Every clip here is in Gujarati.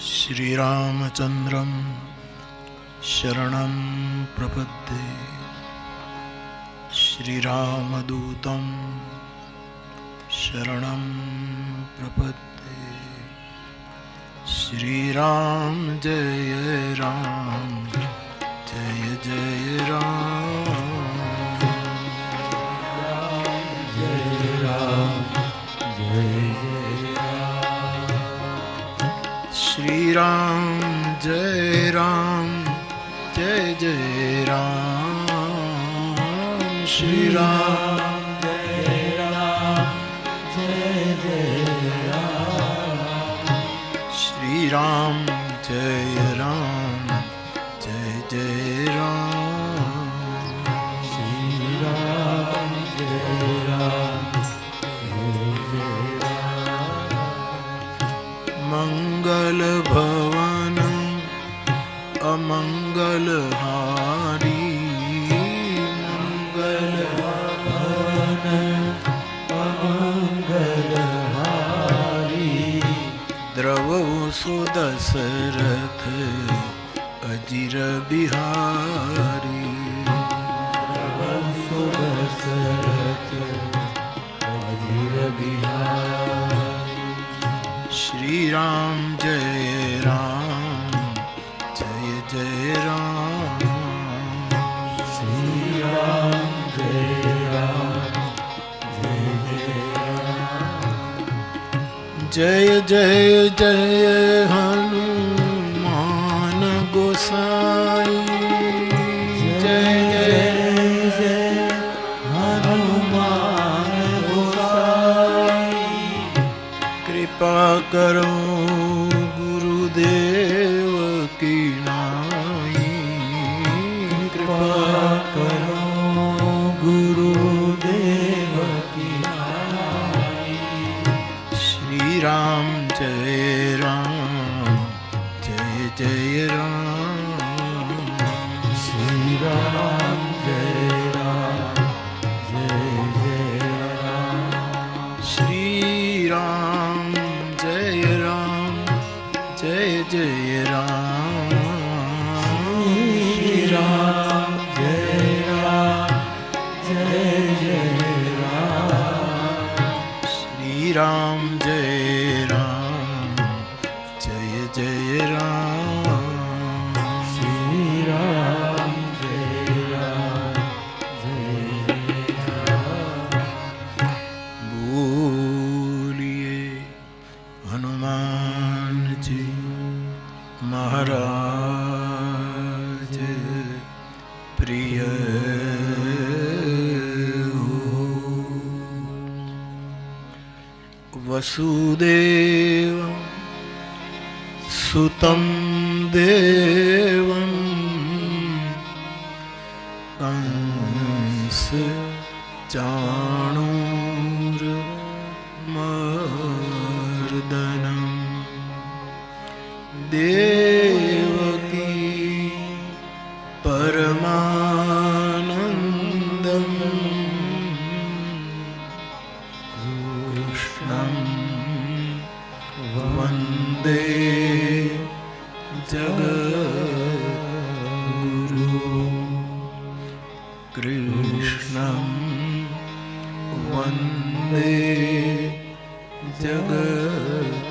श्रीरामचन्द्रं शरणं प्रपद्ये श्रीरामदूतं शरणं प्रपद्ये श्रीराम जय राम जय जय राम जय राम जय श्री राम जय राम जय जय राम श्री राम जय राम जय जय राम श्री राम जय राम जय जय राम श्री राम जय राम जय जय मंगल भवन अमंगल हारी मंगल भवन अमंगल हारी द्रवौ सुदशरथ अजिर बिहारी द्रवौ सुदशरथ अजिर बिहारी श्री राम जय राम जय जय राम श्री राम जय राम जय जय राम जय जय जय हनुमान गोसाई जय जय जय हनुमान गोसाई कृपा करो गुरुदेव की नाई कृपा करो गुरुदेव की नाई श्री राम जय राम जय जय राम श्री राम जय राम जय जय राम श्री राम जय राम जय जय राम श्री राम जय राम जय जय राम श्री राम जय राम जय जय राम श्री राम जय राम जय राम बोलिए हनुमान जी महाराज प्रिय वसुदेव सुतं देवं कंस चाणूरमर्दनम् देवकी परमानन्दम् कृष्णं वन्दे जगद्गुरुं कृष्णं वन्दे जगद्गुरुं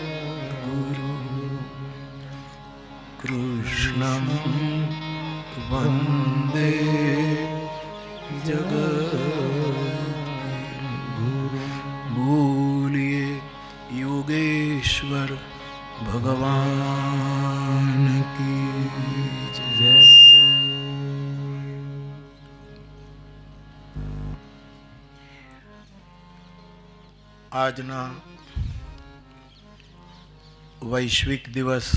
कृष्णं वन्दे जगद्गुरुं बोलिए योगेश्वर भगवान की जय। આજના વૈશ્વિક દિવસ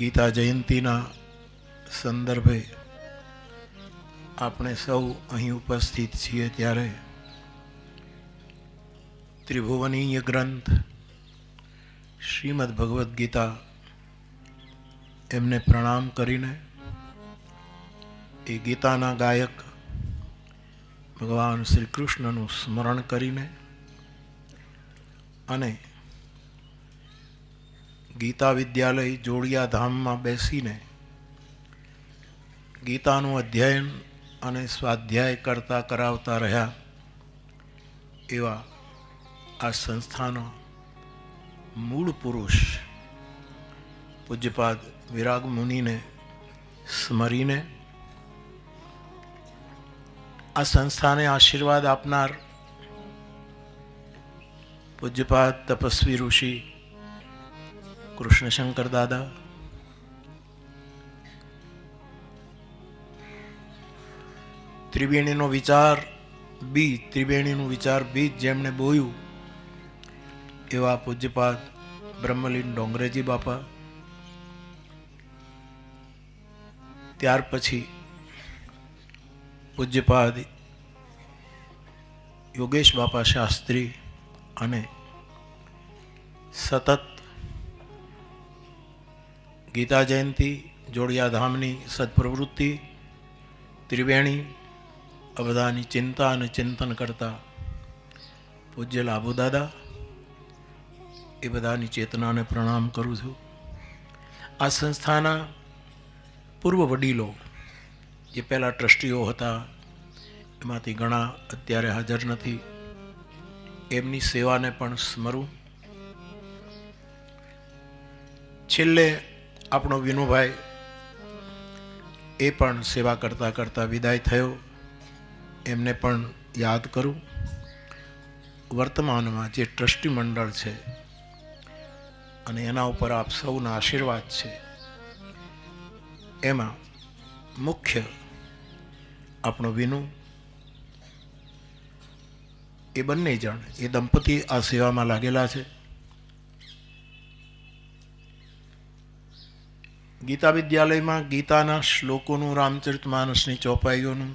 ગીતા જયંતીના સંદર્ભે આપણે સૌ અહીં ઉપસ્થિત છીએ ત્યારે ત્રિભુવનીય ગ્રંથ શ્રીમદ ભગવદ્ ગીતા એમને પ્રણામ કરીને એ ગીતાના ગાયક ભગવાન શ્રી કૃષ્ણનું સ્મરણ કરીને અને ગીતા વિદ્યાલય જોડિયા ધામમાં બેસીને ગીતાનું અધ્યયન અને સ્વાધ્યાય કરતા કરાવતા રહ્યા એવા આ સંસ્થાનો મૂળ પુરુષ પૂજ્યપાદ વિરાગ મુનિને સ્મરીને આ સંસ્થાને આશીર્વાદ આપનાર પૂજ્યપાદ તપસ્વી ઋષિ કૃષ્ણશંકર દાદા, ત્રિવેણીનો વિચાર બીજ, ત્રિવેણીનું વિચાર બીજ જેમણે બોયું એવા પૂજ્યપાદ બ્રહ્મલીન ડોંગરેજી બાપા, ત્યાર પછી પૂજ્યપાદ યોગેશ બાપા શાસ્ત્રી અને સતત ગીતા જયંતિ જોડિયા ધામની સદપ્રવૃત્તિ ત્રિવેણી આ બધાની ચિંતા અને ચિંતન કરતા પૂજ્ય લાભુ દાદા, એ બધાની ચેતનાને પ્રણામ કરું છું. આ સંસ્થાના પૂર્વ વડીલો જે પહેલાં ટ્રસ્ટીઓ હતા એમાંથી ઘણા અત્યારે હાજર નથી, એમની સેવાને પણ સ્મરું. છેલ્લે આપણો વિનુભાઈ એ પણ સેવા કરતાં કરતાં વિદાય થયો, એમને પણ યાદ કરું. વર્તમાનમાં જે ટ્રસ્ટી મંડળ છે અને એના ઉપર આપ સૌના આશીર્વાદ છે, એમાં મુખ્ય આપણો વિનુ, એ બંને જણ એ દંપતી આ સેવામાં લાગેલા છે. ગીતા વિદ્યાલયમાં ગીતાના શ્લોકોનું, રામચરિતમાનસની ચોપાઈઓનું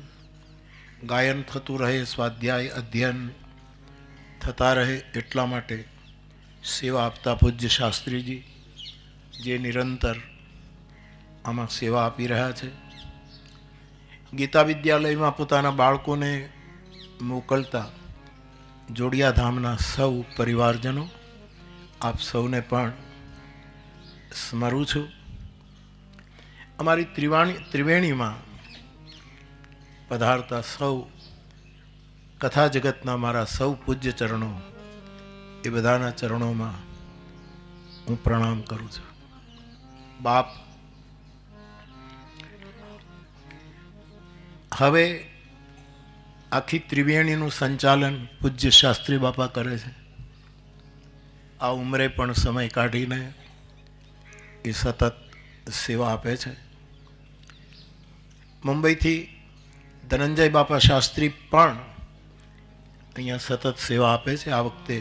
ગાયન થતું રહે, સ્વાધ્યાય અધ્યયન થતા રહે એટલા માટે સેવા આપતા પૂજ્ય શાસ્ત્રીજી જે નિરંતર આમાં સેવા આપી રહ્યા છે. ગીતા વિદ્યાલયમાં પોતાના બાળકોને મોકલતા જોડિયા ધામના સૌ પરિવારજનો, આપ સૌને પણ સ્મરું છું. અમારી ત્રિવેણીમાં પધારતા સૌ કથા જગતના મારા સૌ પૂજ્ય ચરણો, એ બધાના ચરણોમાં હું પ્રણામ કરું છું. બાપ, હવે આખી ત્રિવેણીનું સંચાલન પૂજ્ય શાસ્ત્રી બાપા કરે છે. આ ઉંમરે પણ સમય કાઢીને એ સતત સેવા આપે છે. મુંબઈથી ધનંજય બાપા શાસ્ત્રી પણ અહીંયા સતત સેવા આપે છે. આ વખતે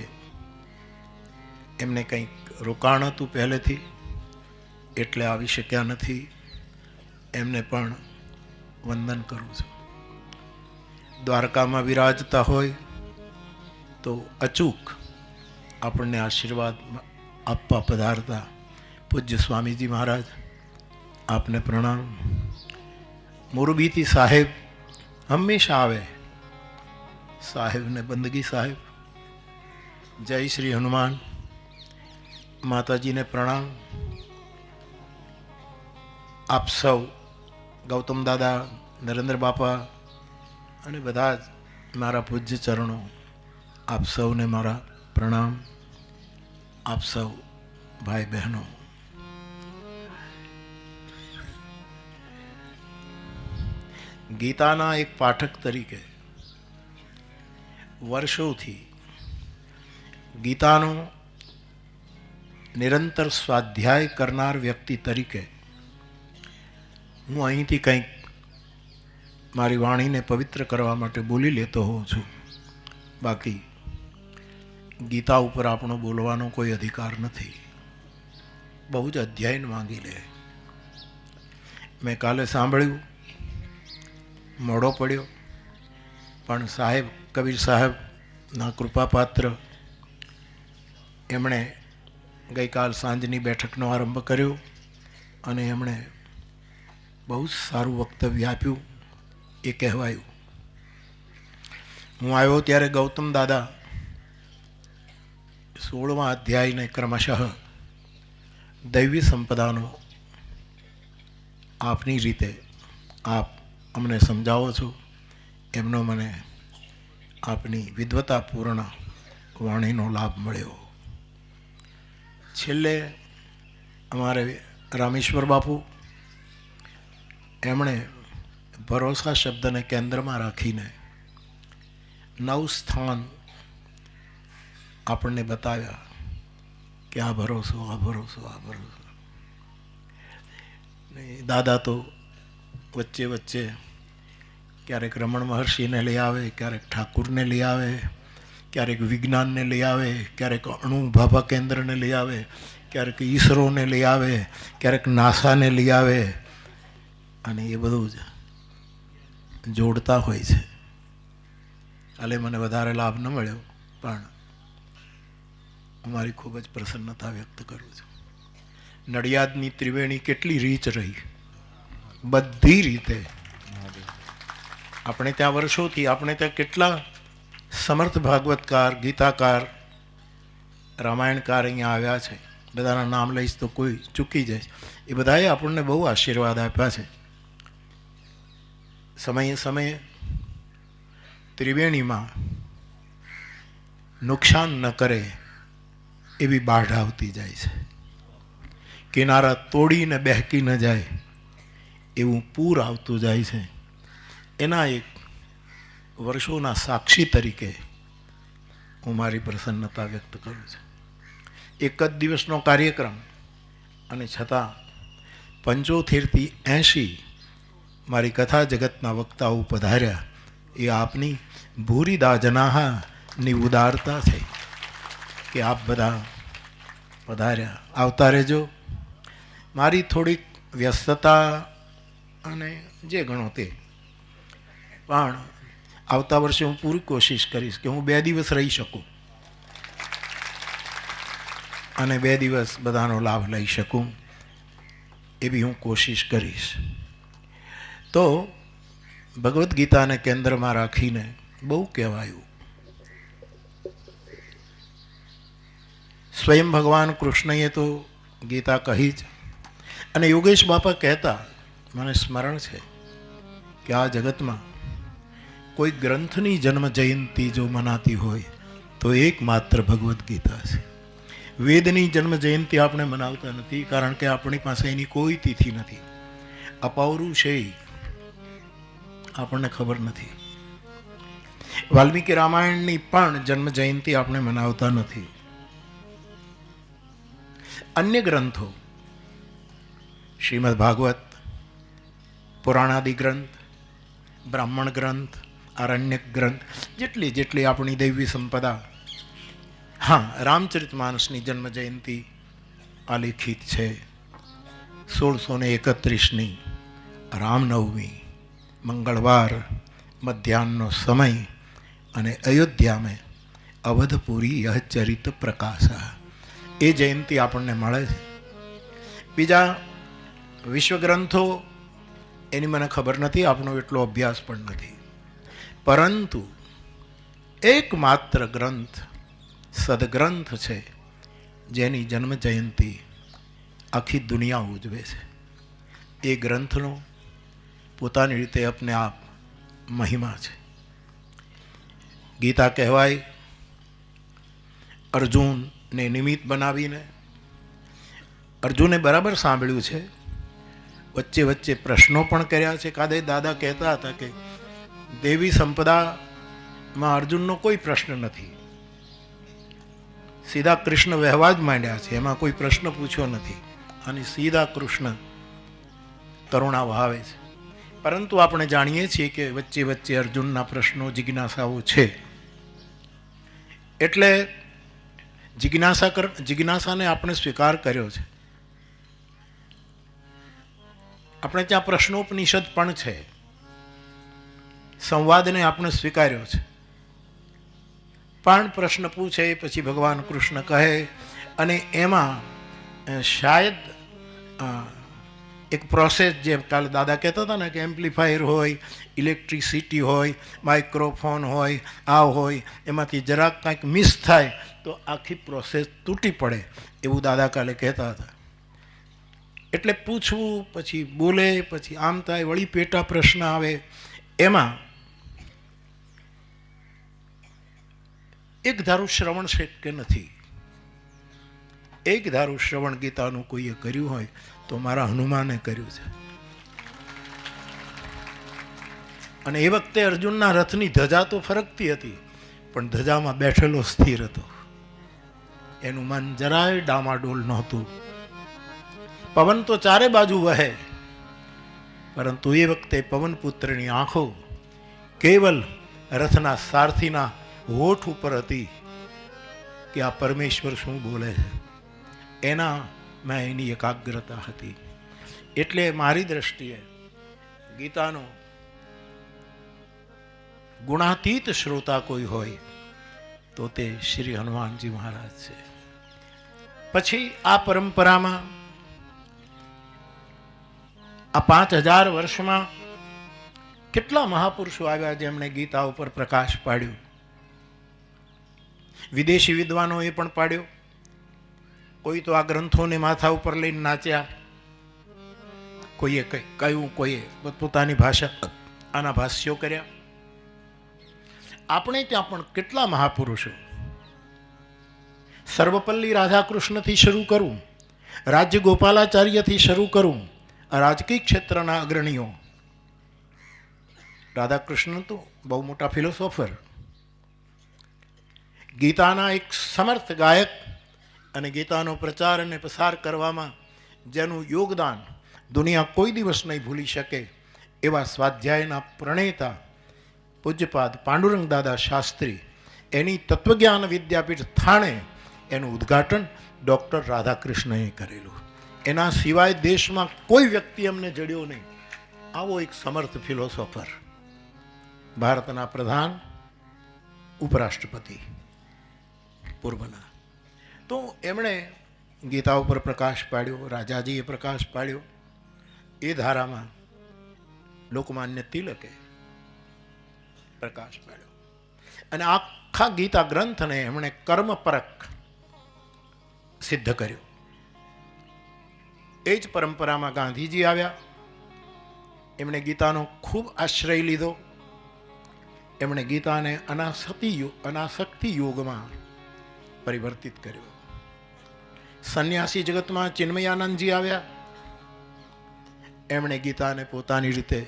એમને કંઈક રોકાણ હતું પહેલેથી, એટલે આવી શક્યા નથી. એમને પણ વંદન કરું છું. દ્વારકામાં વિરાજતા હોય તો અચૂક આપણને આશીર્વાદ આપવા પધારતા પૂજ્ય સ્વામીજી મહારાજ, આપને પ્રણામ. મોરબીથી સાહેબ હંમેશા આવે, સાહેબને બંદગી સાહેબ. જય શ્રી હનુમાન. માતાજીને પ્રણામ. આપ સૌ ગૌતમ દાદા, નરેન્દ્ર બાપા અને બધા જ મારા પૂજ્ય ચરણો, આપ સૌને મારા પ્રણામ. આપ સૌ ભાઈ બહેનો, ગીતાના એક પાઠક તરીકે વર્ષોથી ગીતાનો નિરંતર સ્વાધ્યાય કરનાર વ્યક્તિ તરીકે હું અહીંથી કંઈક મારી વાણીને પવિત્ર કરવા માટે બોલી લેતો હોઉં છું. બાકી ગીતા ઉપર આપણો બોલવાનો કોઈ અધિકાર નથી. બહુ જ અધ્યયન માંગી લે. મેં કાલે સાંભળ્યું, મોડો પડ્યો, પણ સાહેબ કબીર સાહેબના કૃપાપાત્ર એમણે ગઈકાલ સાંજની બેઠકનો આરંભ કર્યો અને એમણે બહુ સારું વક્તવ્ય આપ્યું. એ કહેવાયું. હું આવ્યો ત્યારે ગૌતમ દાદા 16મા અધ્યાયને ક્રમશઃ દૈવી સંપદાનો આપની રીતે આપ અમને સમજાવો છો, એમનો મને આપની વિદ્વતાપૂર્ણ વાણીનો લાભ મળ્યો. છેલ્લે અમારે રામેશ્વર બાપુ, એમણે ભરોસા શબ્દને કેન્દ્રમાં રાખીને 9 સ્થાન આપણને બતાવ્યા કે આ ભરોસો, આ ભરોસો, આ ભરોસો. દાદા તો વચ્ચે વચ્ચે ક્યારેક રમણ મહર્ષિને લઈ આવે, ક્યારેક ઠાકુરને લઈ આવે, ક્યારેક વિજ્ઞાનને લઈ આવે, ક્યારેક અણુ ભાભા કેન્દ્રને લઈ આવે, ક્યારેક ઈસરોને લઈ આવે, ક્યારેક નાસાને લઈ આવે, અને એ બધું જ જોડતા હોય છે. કાલે મને વધારે લાભ ન મળ્યો, પણ હું મારી ખૂબ જ પ્રસન્નતા વ્યક્ત કરું છું. નડિયાદની ત્રિવેણી કેટલી રીચ રહી, બધી રીતે. આપણે ત્યાં વર્ષોથી, આપણે ત્યાં કેટલા સમર્થ ભાગવતકાર, ગીતાકાર, રામાયણકાર અહીંયા આવ્યા છે. બધાના નામ લઈશ તો કોઈ ચૂકી જાય. એ બધાએ આપણને બહુ આશીર્વાદ આપ્યા છે. સમયે સમયે ત્રિવેણીમાં નુકસાન ન કરે એવી બાઢ આવતી જાય છે. કિનારા તોડીને બહેકી ન જાય એવું પૂર આવતું જાય છે. એના એક વર્ષોના સાક્ષી તરીકે હું મારી પ્રસન્નતા વ્યક્ત કરું છું. એક જ દિવસનો કાર્યક્રમ, અને છતાં 75થી 80 મારી કથા જગતના વક્તાઓ પધાર્યા. એ આપની ભૂરીદા જનાહાની ઉદારતા છે કે આપ બધા પધાર્યા. આવતા રહેજો. મારી થોડીક વ્યસ્તતા અને જે ગણો તે, પણ આવતા વર્ષે હું પૂરી કોશિશ કરીશ કે હું 2 દિવસ રહી શકું અને 2 દિવસ બધાનો લાભ લઈ શકું, એવી હું કોશિશ કરીશ. તો ભગવદ્ ગીતાને કેન્દ્રમાં રાખીને બહુ કહેવાયું. સ્વયં ભગવાન કૃષ્ણએ તો ગીતા કહી જ. અને યોગેશ બાપા કહેતા, મને સ્મરણ છે કે આ જગતમાં કોઈ ગ્રંથની જન્મ જયંતિ જો મનાતી હોય તો એકમાત્ર ભગવદ્ ગીતા છે. વેદની જન્મ જયંતિ આપણે મનાવતા નથી, કારણ કે આપણી પાસે એની કોઈ તિથિ નથી. અપૌરુષે આપણને ખબર નથી. વાલ્મીકી રામાયણની પણ જન્મ જયંતિ આપણે મનાવતા નથી. અન્ય ગ્રંથો, શ્રીમદ ભાગવત, પુરાણાદિ ગ્રંથ, બ્રાહ્મણ ગ્રંથ, આરણ્યક ગ્રંથ, જેટલી જેટલી આપણી દૈવી સંપદા, હા, રામચરિતમાનસની જન્મ જયંતિ આલેખિત છે. 1631ની રામનવમી, મંગળવાર, મધ્યાહનનો સમય, અને અયોધ્યામાં અવધપુરી યહ ચરિત પ્રકાશા, એ જયંતિ આપણને મળે છે. બીજા વિશ્વગ્રંથો એની મને ખબર નથી, આપણો એટલો અભ્યાસ પણ નથી. પરંતુ એકમાત્ર ગ્રંથ સદગ્રંથ છે જેની જન્મ જયંતિ આખી દુનિયા ઉજવે છે. એ ગ્રંથનો પોતાની રીતે અપને આપ મહિમા છે. ગીતા કહેવાય અર્જુનને નિમિત્ત બનાવીને. અર્જુને બરાબર સાંભળ્યું છે, વચ્ચે વચ્ચે પ્રશ્નો પણ કર્યા છે. કાદે દાદા કહેતા હતા કે દેવી સંપદામાં અર્જુનનો કોઈ પ્રશ્ન નથી, સીધા કૃષ્ણ વહેવા જ માંડ્યા છે, એમાં કોઈ પ્રશ્ન પૂછ્યો નથી, અને સીધા કૃષ્ણ કરુણા વહાવે છે. પરંતુ આપણે જાણીએ છીએ કે વચ્ચે વચ્ચે અર્જુનના પ્રશ્નો, જિજ્ઞાસાઓ છે. એટલે જિજ્ઞાસાને આપણે સ્વીકાર કર્યો છે. આપણે ત્યાં પ્રશ્નોપનિષદ પણ છે, સંવાદને આપણે સ્વીકાર્યો છે. પણ પ્રશ્ન પૂછે પછી ભગવાન કૃષ્ણ કહે, અને એમાં શાયદ એક પ્રોસેસ, જેમ કાલે દાદા કહેતા હતા ને કે એમ્પ્લીફાયર હોય, ઇલેક્ટ્રિસિટી હોય, માઇક્રોફોન હોય, આ હોય, એમાંથી જરાક કાંઈક મિસ થાય તો આખી પ્રોસેસ તૂટી પડે, એવું દાદા કાલે કહેતા હતા. એટલે પૂછવું, પછી બોલે, પછી આમ થાય, વળી પેટા પ્રશ્ન આવે. એમાં એક ધારું શ્રવણ શક્ય નથી. એક ધારું શ્રવણ ગીતાનું કોઈએ કર્યું હોય તો મારા હનુમાને કર્યું છે. અને એ વખતે અર્જુનના રથની ધજા તો ફરકતી હતી, પણ ધજામાં બેઠેલો સ્થિર હતો. એનું મન જરાય ડામાડોલ નહોતું. પવન તો ચારે બાજુ વહે, પરંતુ એ વખતે પવનપુત્રની આંખો કેવલ રથના સારથીના હોઠ ઉપર હતી કે આ પરમેશ્વર શું બોલે છે. એના મેં એની એકાગ્રતા હતી. એટલે મારી દ્રષ્ટિએ ગીતાનો ગુણાતીત શ્રોતા કોઈ હોય તો તે શ્રી હનુમાનજી મહારાજ છે. પછી આ પરંપરામાં આ 5000 વર્ષમાં કેટલા મહાપુરુષો આવ્યા જેમણે ગીતા ઉપર પ્રકાશ પાડ્યો. વિદેશી વિદ્વાનોએ પણ પાડ્યો. કોઈ તો આ ગ્રંથોને માથા ઉપર લઈને નાચ્યા, કોઈએ કહ્યું, કોઈએ પોતાની ભાષા આના ભાષ્યો કર્યા. આપણે ત્યાં પણ કેટલા મહાપુરુષો, સર્વપલ્લી રાધાકૃષ્ણથી શરૂ કરું, રાજ્ય ગોપાલાચાર્યથી શરૂ કરું, રાજકીય ક્ષેત્રના અગ્રણીઓ. રાધાકૃષ્ણ તો બહુ મોટા ફિલોસોફર, ગીતાના એક સમર્થ ગાયક અને ગીતાનો પ્રચાર અને પ્રસાર કરવામાં જેનું યોગદાન દુનિયા કોઈ દિવસ નહીં ભૂલી શકે એવા સ્વાધ્યાયના પ્રણેતા પૂજ્યપાદ પાંડુરંગ દાદા શાસ્ત્રી, એની તત્વજ્ઞાન વિદ્યાપીઠ થાણે એનું ઉદ્ઘાટન ડૉક્ટર રાધાકૃષ્ણએ કરેલું. એના સિવાય દેશમાં કોઈ વ્યક્તિ અમને જડ્યો નહીં. આવો એક સમર્થ ફિલોસોફર, ભારતના પ્રધાન, ઉપરાષ્ટ્રપતિ પૂર્વના. તો એમણે ગીતા ઉપર પ્રકાશ પાડ્યો, રાજાજીએ પ્રકાશ પાડ્યો. એ ધારામાં લોકમાન્ય તિલકે પ્રકાશ પાડ્યો. અને આખા ગીતા ગ્રંથને એમણે કર્મપરક સિદ્ધ કર્યો. એ જ પરંપરામાં ગાંધીજી આવ્યા. એમણે ગીતાનો ખૂબ આશ્રય લીધો. એમણે ગીતાને અનાસક્તિ યોગમાં પરિવર્તિત કર્યો. સંન્યાસી જગતમાં ચિન્મયાનંદજી આવ્યા. એમણે ગીતાને પોતાની રીતે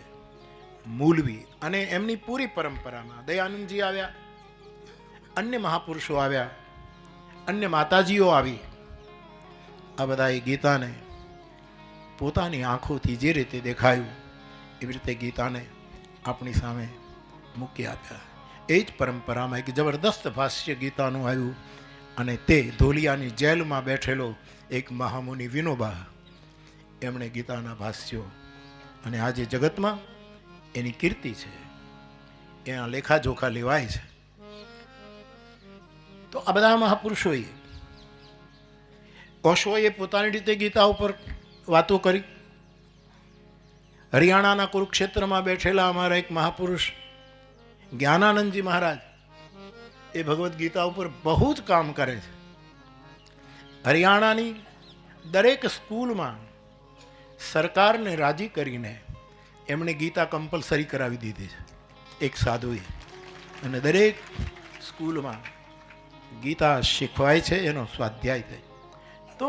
મૂલવી અને એમની પૂરી પરંપરામાં દયાનંદજી આવ્યા. અન્ય મહાપુરુષો આવ્યા, અન્ય માતાજીઓ આવી. આ બધાએ ગીતાને પોતાની આંખોથી જે રીતે દેખાયું એવી રીતે ગીતાને આપણી સામે મૂકી આપ્યા. એ જ પરંપરામાં એક જબરદસ્ત ભાષ્ય ગીતાનું આવ્યું અને તે ધોલિયાની જેલમાં બેઠેલો એક મહામુનિ વિનોબા, એમણે ગીતાના ભાષ્યો, અને આજે જગતમાં એની કીર્તિ છે, એના લેખાજોખા લેવાય છે. તો આ બધા મહાપુરુષોએ, ઓશોએ પોતાની રીતે ગીતા ઉપર વાતો કરી. હરિયાણાના કુરુક્ષેત્રમાં બેઠેલા અમારા એક મહાપુરુષ જ્ઞાનાનંદજી મહારાજ, એ ભગવદ્ ગીતા ઉપર બહુ જ કામ કરે છે. હરિયાણાની દરેક સ્કૂલમાં સરકારને રાજી કરીને એમણે ગીતા કમ્પલસરી કરાવી દીધી છે એક સાધુએ, અને દરેક સ્કૂલમાં ગીતા શીખવાય છે, એનો સ્વાધ્યાય થાય. તો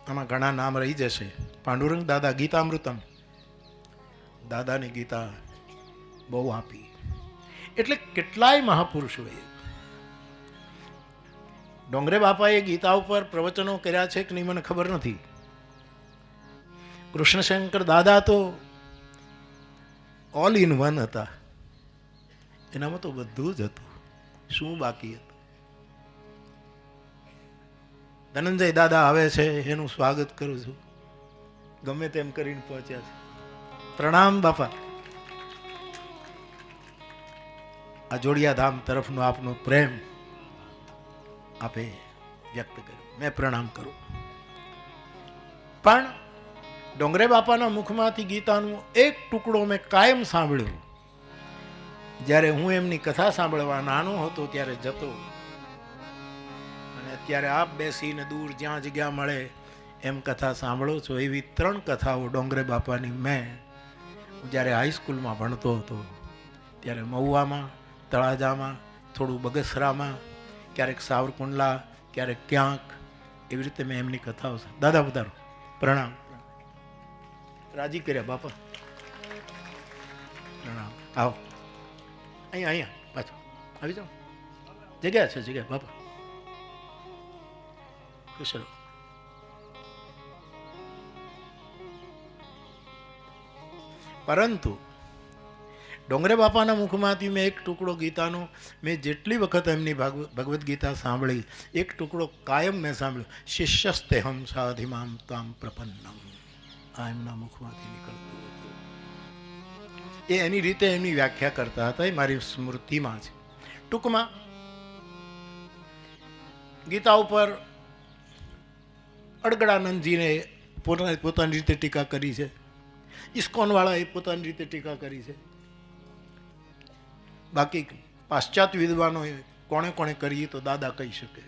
આમાં ઘણા નામ રહી જશે. પાંડુરંગ દાદા ગીતામૃતમ, દાદાની ગીતા બહુ આપી. એટલે કેટલાય મહાપુરુષોએ, ડોંગરે બાપાએ ગીતા ઉપર પ્રવચનો કર્યા છે કે નહીં મને ખબર નથી. કૃષ્ણશંકર દાદા તો ઓલ ઇન વન હતા, એનામાં તો બધું જ હતું, શું બાકી હતું. ધનંજય દાદા આવે છે, એનું સ્વાગત કરું છું, ગમે તેમ કરીને પહોંચ્યા છે. પ્રણામ બાપા. આ જોડિયા ધામ તરફનો આપનો પ્રેમ આપે વ્યક્ત કર્યો, મેં પ્રણામ કરું. પણ ડોંગરે બાપાના મુખમાંથી ગીતાનો એક ટુકડો મેં કાયમ સાંભળ્યો. જ્યારે હું એમની કથા સાંભળવા નાનો હતો ત્યારે જતો, અને અત્યારે આપ બેસીને દૂર જ્યાં જગ્યા મળે એમ કથા સાંભળો છો એવી 3 કથાઓ ડોંગરે બાપાની મેં જ્યારે હાઈસ્કૂલમાં ભણતો હતો ત્યારે મહુવામાં, તળાજામાં, થોડું બગસરામાં, ક્યારેક સાવરકુંડલા, ક્યારેક ક્યાંક, એવી રીતે મેં એમની કથાઓ. દાદા પધારો, પ્રણામ. રાજી કર્યા બાપા, પ્રણામ. આવો અહીંયા પાછો આવી જાઓ, જગ્યા છે, જગ્યા બાપા. ખુશ રહો. પરંતુ ડોંગરે બાપાના મુખમાંથી મેં એક ટુકડો ગીતાનો, મેં જેટલી વખત એમની ભગવદ્ ગીતા સાંભળી, એક ટુકડો કાયમ મેં સાંભળ્યો. શિષ્યસ્તેહમ સાધિમામ તામ પ્રપન્નમ, આ એમના મુખમાંથી નીકળતું હતું. એ એની રીતે એમની વ્યાખ્યા કરતા હતા, એ મારી સ્મૃતિમાં છે. ટૂંકમાં ગીતા ઉપર અડગડાનંદજીને પોતાની રીતે ટીકા કરી છે, ઇસ્કોન વાળાએ પોતાની રીતે ટીકા કરી છે. બાકી પાશ્ચાત્ય વિદ્વાનોએ કોણે કોણે કરી તો દાદા કહી શકે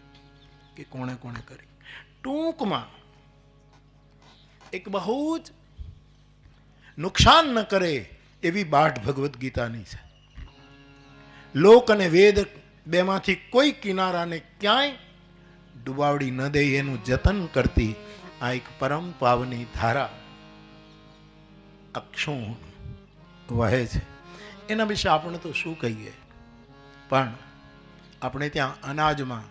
કે કોણે કોણે કરી. ટૂંકમાં એક બહુ જ નુકસાન ન કરે એવી બાઢ ભગવદ્ ગીતાની છે. લોક અને વેદ બેમાંથી કોઈ કિનારાને ક્યાંય ડુબાવડી ન દે એનું જતન કરતી આ એક પરમ પાવની ધારા અક્ષું વહે છે. એના વિશે આપણે તો શું કહીએ, પણ આપણે ત્યાં અનાજમાં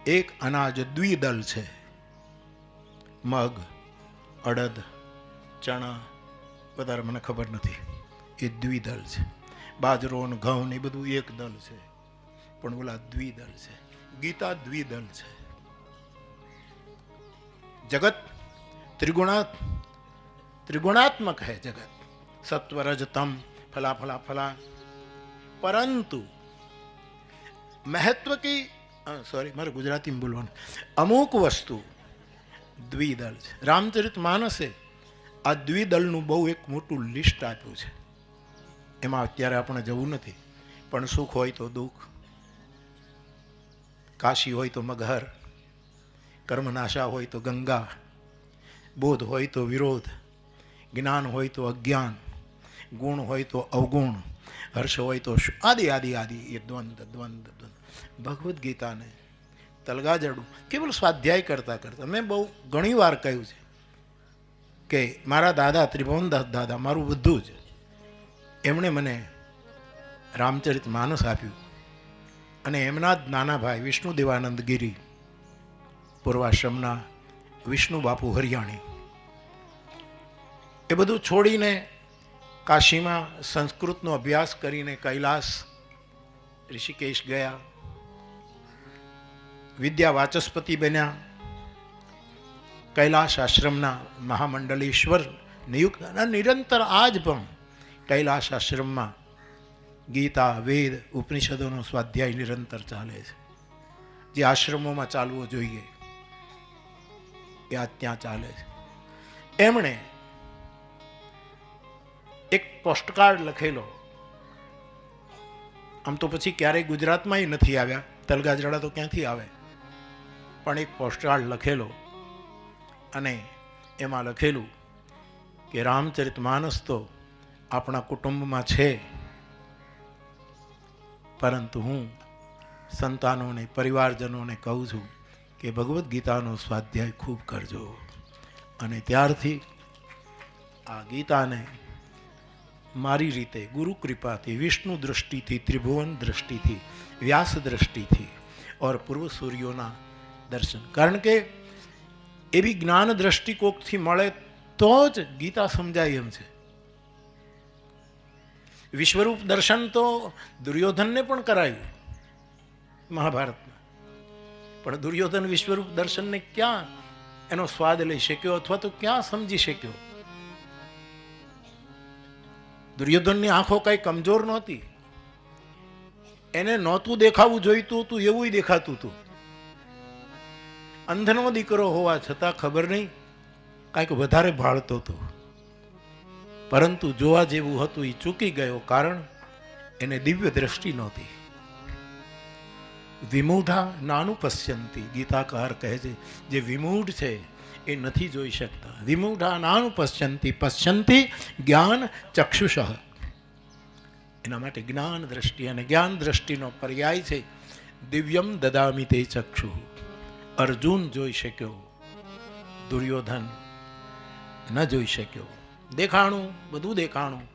એક અનાજ દ્વિદળ છે. મગ, અડદ, ચણા, વધારે મને ખબર નથી, એ દ્વિદળ છે. બાજરો ને ઘઉં ને બધું એક દળ છે, પણ ઓલા દ્વિદળ છે. ગીતા દ્વિદળ છે. જગત त्रिगुणात्मक है जगत, सत्व रज तम फला फला फला, परंतु महत्व की सॉरी मारे गुजराती में बोलवा, अमुक वस्तु द्विदल है. रामचरित मानसे आ द्विदलનું બહુ એક મોટું લિસ્ટ આપ્યું છે. એમાં અત્યારે આપણે જવું નથી, પણ સુખ હોય તો દુઃખ, કાશી હોય તો મગહર, કર્મનાશા હોય તો ગંગા, બોધ હોય તો વિરોધ, જ્ઞાન હોય તો અજ્ઞાન, ગુણ હોય તો અવગુણ, હર્ષ હોય તો આદિ આદિ આદિ, એ દ્વંદ દ્વંદ દ્વંદ. ભગવદ્ ગીતાને તલગાજડું કેવલ સ્વાધ્યાય કરતા કરતા મેં બહુ ઘણી વાર કહ્યું છે કે મારા દાદા ત્રિભુવનદાસ દાદા, મારું બધું જ, એમણે મને રામચરિત માનસ આપ્યું, અને એમના જ નાના ભાઈ વિષ્ણુ દેવાનંદ ગિરી, પૂર્વાશ્રમના વિષ્ણુ બાપુ હરિયાણી, એ બધું છોડીને કાશીમાં સંસ્કૃતનો અભ્યાસ કરીને કૈલાસ ઋષિકેશ ગયા, વિદ્યા વાચસ્પતિ બન્યા, કૈલાસ આશ્રમના મહામંડલેશ્વર નિયુક્ત, અને નિરંતર આજ પણ કૈલાસ આશ્રમમાં ગીતા, વેદ, ઉપનિષદોનો સ્વાધ્યાય નિરંતર ચાલે છે. જે આશ્રમોમાં ચાલવો જોઈએ એ આ ત્યાં ચાલે છે. એમણે એક પોસ્ટકાર્ડ લખેલો, આમ તો પછી ક્યારેય ગુજરાતમાં નથી આવ્યા, તલગાજડા તો ક્યાંથી આવે, પણ એક પોસ્ટકાર્ડ લખેલો, અને એમાં લખેલું કે રામચરિત માનસ તો આપણા કુટુંબમાં છે, પરંતુ હું સંતાનોને, પરિવારજનોને કહું છું કે ભગવદ્ ગીતાનો સ્વાધ્યાય ખૂબ કરજો. અને ત્યારથી આ ગીતાને મારી રીતે ગુરુ કૃપાથી, વિષ્ણુ દૃષ્ટિથી, ત્રિભુવન દૃષ્ટિથી, વ્યાસ દૃષ્ટિથી ઓર પૂર્વ સૂર્યોના દર્શન, કારણ કે એવી જ્ઞાન દ્રષ્ટિ કોકથી મળે તો જ ગીતા સમજાય એમ છે. વિશ્વરૂપ દર્શન તો દુર્યોધનને પણ કરાયું મહાભારતમાં, પણ દુર્યોધન વિશ્વરૂપ દર્શનને ક્યાં એનો સ્વાદ લઈ શક્યો, અથવા તો ક્યાં સમજી શક્યો? દુર્યોધનની આંખો કઈ કમજોર નહોતી, એને નહોતું દેખાવું જોઈતું હતું એવું દેખાતું હતું. અંધનો દીકરો હોવા છતાં ખબર નહીં કાંઈક વધારે ભાળતો હતો, પરંતુ જોવા જેવું હતું એ ચૂકી ગયો, કારણ એને દિવ્ય દ્રષ્ટિ નહોતી. વિમૂઢા નાનું પશ્યંતી, ગીતાકાર કહે છે જે વિમૂઢ છે એ નથી જોઈ શકતા. વિમૂઢા નાનું પશ્યંતી, પશ્યંતી જ્ઞાન ચક્ષુષ. એના માટે જ્ઞાન દ્રષ્ટિ, અને જ્ઞાન દ્રષ્ટિનો પર્યાય છે દિવ્યમ દદામિ તે ચક્ષુ. અર્જુન જોઈ શક્યો, દુર્યોધન ન જોઈ શક્યો. દેખાણું, બધું દેખાણું,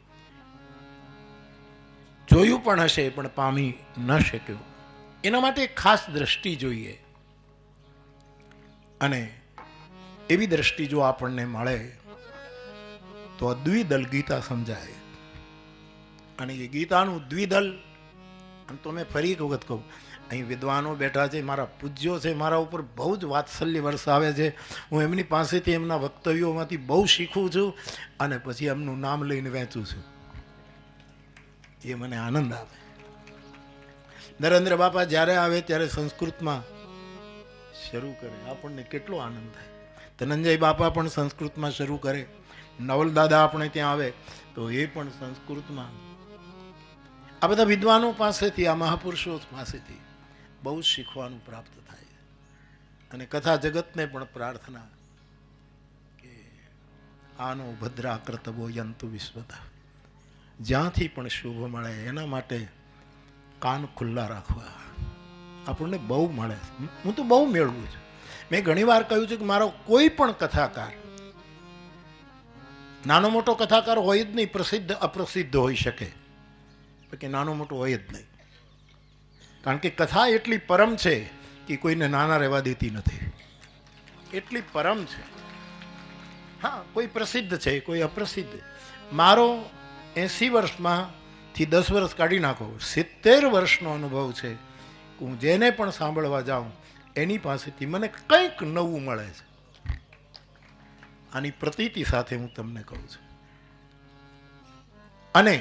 જોયું પણ હશે પણ પામી ન શક્યો. એના માટે ખાસ દ્રષ્ટિ જોઈએ, અને એવી દ્રષ્ટિ જો આપણને મળે તો દ્વિદલ ગીતા સમજાય. અને એ ગીતાનું દ્વિદલ, અને તો મેં ફરી એક વખત કહું, અહીં વિદ્વાનો બેઠા છે, મારા પૂજ્યો છે, મારા ઉપર બહુ જ વાત્સલ્ય વરસાવે છે. હું એમની પાસેથી, એમના વક્તવ્યોમાંથી બહુ શીખું છું, અને પછી એમનું નામ લઈને વેચું છું. એ મને આનંદ આવે. નરેન્દ્ર બાપા જ્યારે આવે ત્યારે સંસ્કૃતમાં શરૂ કરે, આપણને કેટલો આનંદ થાય. ધનંજય બાપા પણ સંસ્કૃતમાં શરૂ કરે. નવલ દાદા આપણે ત્યાં આવે તો એ પણ સંસ્કૃતમાં. આ બધા વિદ્વાનો પાસેથી, આ મહાપુરુષો પાસેથી બહુ શીખવાનું પ્રાપ્ત થાય. અને કથા જગતને પણ પ્રાર્થના કે આનો ભદ્રા કર્તવ્યો યંતુ વિશ્વતા, જ્યાંથી પણ શુભ મળે એના માટે કાન ખુલ્લા રાખવા. આપણને બહુ મળે, હું તો બહુ મેળવું છું. મેં ઘણી વાર કહ્યું છે કે મારો કોઈ પણ કથાકાર, નાનો મોટો કથાકાર હોય જ નહીં, પ્રસિદ્ધ અપ્રસિદ્ધ હોઈ શકે, કે નાનો મોટો હોય જ નહીં. કારણ કે કથા એટલી પરમ છે કે કોઈને નાના રહેવા દેતી નથી, એટલી પરમ છે. હા, કોઈ પ્રસિદ્ધ છે, કોઈ અપ્રસિદ્ધ. મારો 80 વર્ષમાંથી 10 વર્ષ કાઢી નાખો, 70 વર્ષનો અનુભવ છે. હું જેને પણ સાંભળવા જાઉં એની પાસેથી મને કંઈક નવું મળે છે. આની પ્રતીતિ સાથે હું તમને કહું છું. અને